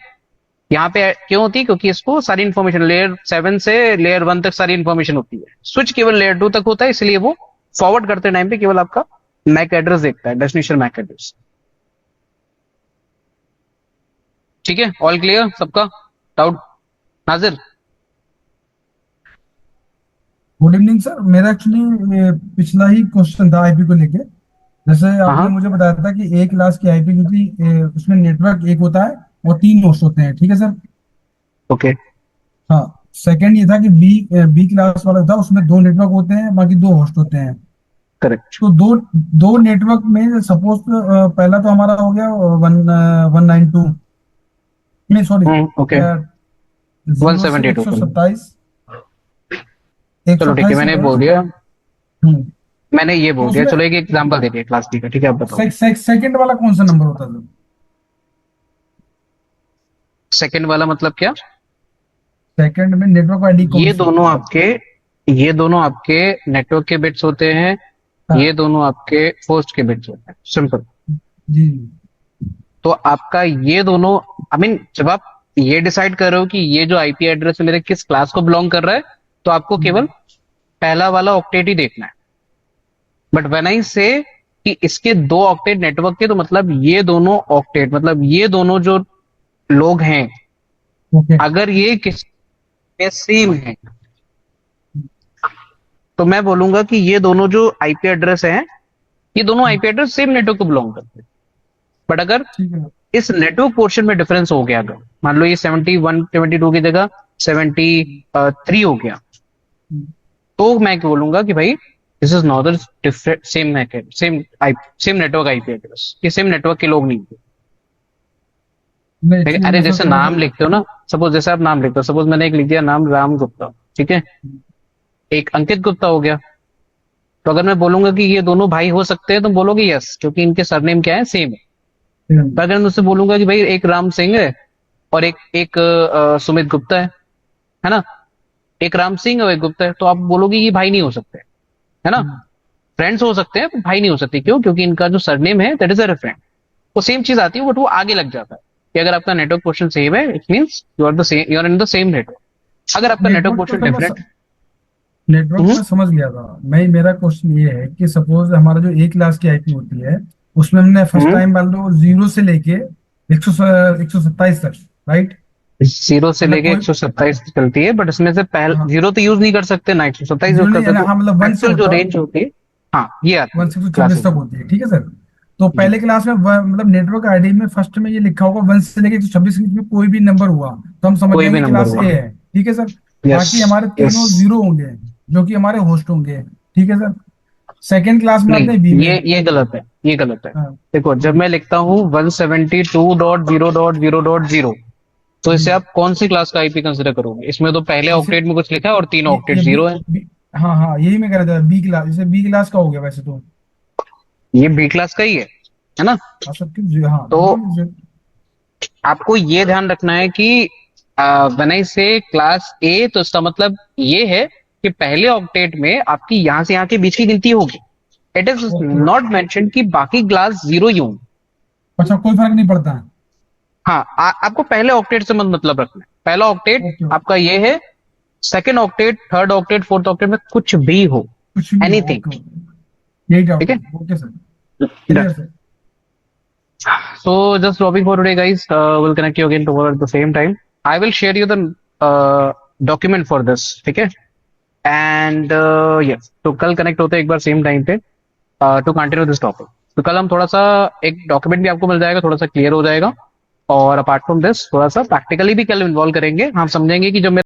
यहाँ पे क्यों होती है, क्योंकि इसको सारी इंफॉर्मेशन लेयर 7 से लेयर 1 तक सारी इंफॉर्मेशन होती है। स्विच केवल लेयर 2 तक होता है, इसलिए वो फॉरवर्ड करते टाइम पे केवल आपका मैक एड्रेस देखता है, डेस्टिनेशन मैक एड्रेस। ठीक है, ऑल क्लियर सबका? Doubt? Nazir? Good evening sir. मेरा एक्चुअली पिछला ही क्वेश्चन था आईपी को लेके। जैसे हाँ आपने हाँ, मुझे बताया था कि एक क्लास की आईपी क्योंकि उसमें नेटवर्क एक होता है और तीन होस्ट होते हैं, ठीक है सर। ओके, हाँ। सेकंड ये था कि बी बी क्लास वाला था, उसमें दो नेटवर्क होते हैं, बाकी दो होस्ट होते हैं। करेक्ट। तो दो दो नेटवर्क में सपोज पहला तो हमारा हो गया 192, नहीं सॉरी, ओके, वन जीरो से सेवेंटी एक टू सौ के लिए। सत्ताईस एक सौ चलो ठीक है, अट्ठाईस मैंने है। बोल दिया। हम्म। मैंने ये तो बोल दिया, उसमें चलो एक एग्जांपल दे दिया क्लास डी का, ठीक है, आप बताओ। सेकंड वाला कौन सा नंबर होता था? सेकंड वाला मतलब क्या? सेकंड में नेटवर्क आईडी कौन ये सी दोनों होती है? आपके ये दोनों आपके नेटवर्क के बिट्स होते हैं। ये हाँ दोनों आपके होस्ट के बिट्स होते हैं, सिंपल। जी। तो आपका ये दोनों, आई मीन जब आप ये डिसाइड कर रहे हो कि ये जो आईपी एड्रेस है मेरे किस क्लास को बिलोंग कर रहा है, तो आपको केवल हम्म, पहला वाला ऑक्टेट ही देखना है। बट व्हेन आई से कि इसके दो ऑक्टेट नेटवर्क के, तो मतलब ये दोनों ऑक्टेट, मतलब ये दोनों जो लोग हैं, ओके। अगर ये किस सेम है, तो मैं बोलूंगा कि ये दोनों जो आईपी एड्रेस हैं, ये दोनों आईपी एड्रेस सेम नेटवर्क को बिलोंग करते हैं। बट अगर ठीक है। इस नेटवर्क पोर्शन में डिफरेंस हो गया, अगर मान लो ये 71 72 की जगह 73 हो गया, हम्म, तो मैं क्या बोलूंगा कि भाई this is not different, same network IP address, ये सेम नेटवर्क के लोग नहीं थे। नहीं ठीक है? एक्चुअली अरे मैं सर जैसे थोड़ा सा नाम लिखते हो ना, सपोज जैसे आप नाम लिखते हो, सपोज मैंने एक लिख दिया नाम राम गुप्ता, ठीक है, एक अंकित गुप्ता हो गया। तो अगर मैं बोलूंगा कि ये दोनों भाई हो सकते हैं, तो बोलोगे यस, क्योंकि इनके सरनेम क्या है, सेम है। पर अगर मैं उससे बोलूंगा कि भाई एक राम सिंह है और एक सुमित गुप्ता है ना, एक राम सिंह और एक गुप्ता है, तो आप बोलोगे ये भाई नहीं हो सकते, है ना। हम्म, फ्रेंड्स हो सकते हैं, पर भाई नहीं हो सकते, क्यों? क्योंकि इनका जो सरनेम है दैट इज अ फ्रेंड। वो सेम चीज आती है, बट वो आगे लग जाता है कि अगर आपका नेटवर्क पोर्शन सेम है, it means you are in the same network. अगर आपका नेटवर्क नेटवर्क तो पोर्शन सर डिफरेंट, नेटवर्क तो मैं समझ गया था। मेरा क्वेश्चन ये है कि सपोज हमारा जो एक क्लास की आईपी होती है, उसमें हमने फर्स्ट टाइम मान लो जीरो से लेके 127 तक, राइट? जीरो से मतलब लेके कोई, 127 चलती है, बट इसमें से पहले हाँ, जीरो तो यूज नहीं कर सकते ना, 127 यूज जीरो कर नहीं है ना, सकते। हाँ मतलब वन से एक्चुअल जो होता, रेंज होती है, हाँ ये आती वन है से 126 क्लासेस तक में। होती है, ठीक है सर। तो जी, पहले क्लास में मतलब नेटवर्क आईडी में फर्स्ट में ये लिखा होगा 1 से लेके 126 के बीच में कोई भी नंबर हुआ तो हम समझ कोई भी जाएंगे नंबर क्लास हुआ। ए है, ठीक है सर। यस, बाकी हमारे यस। तीनों जीरो होंगे जो कि हमारे होस्ट होंगे, ठीक है सर। सेकेंड क्लास में आते हैं बी नहीं, में। ये गलत है, ये गलत है। हाँ। देखो, जब हम्म, मैं लिखता हूँ 172.0.0.0, तो जी। इसे आप कौन सी क्लास का आईपी कंसिडर करोगे? इसमें तो पहले इसे ऑक्टेट में कुछ लिखा है और तीन ऑक्टेट ये जीरो है। हाँ हाँ यही मैं कह रहा था, बी क्लास, जैसे बी क्लास का हो गया वैसे तो। ये बी क्लास का ही है ना। हाँ सर हाँ तो बिल्कुल आपको ये ध्यान रखना है कि व्हेन आई से क्लास ए, तो इसका मतलब ये है कि पहले ऑक्टेट में आपकी यहां से यहां के बीच की गिनती होगी। It is okay. Not mention कि बाकी क्लास जीरो ही होंगे। अच्छा कोई फर्क नहीं पड़ता है। हाँ, आपको पहले ऑक्टेट से मतलब रखना है। पहला ऑक्टेट ओके ओके। आपका ये है, second octet, third octet, fourth octet में कुछ भी हो, कुछ भी हो, एनीथिंग। ओके ओके, यही डाउट ठीक था। है, okay sir, done. Clear sir. So just stopping for today, guys. We'll connect you again tomorrow at the same time. I will share you the document for this. ठीक है? And yes, तो कल connect होते हैं एक बार same time पे to continue this topic. तो कल हम थोड़ा सा एक डॉक्यूमेंट भी आपको मिल जाएगा, थोड़ा सा क्लियर हो जाएगा। और अपार्ट फ्रॉम दिस थोड़ा सा प्रैक्टिकली भी कल इन्वॉल्व करेंगे। हम समझेंगे कि जब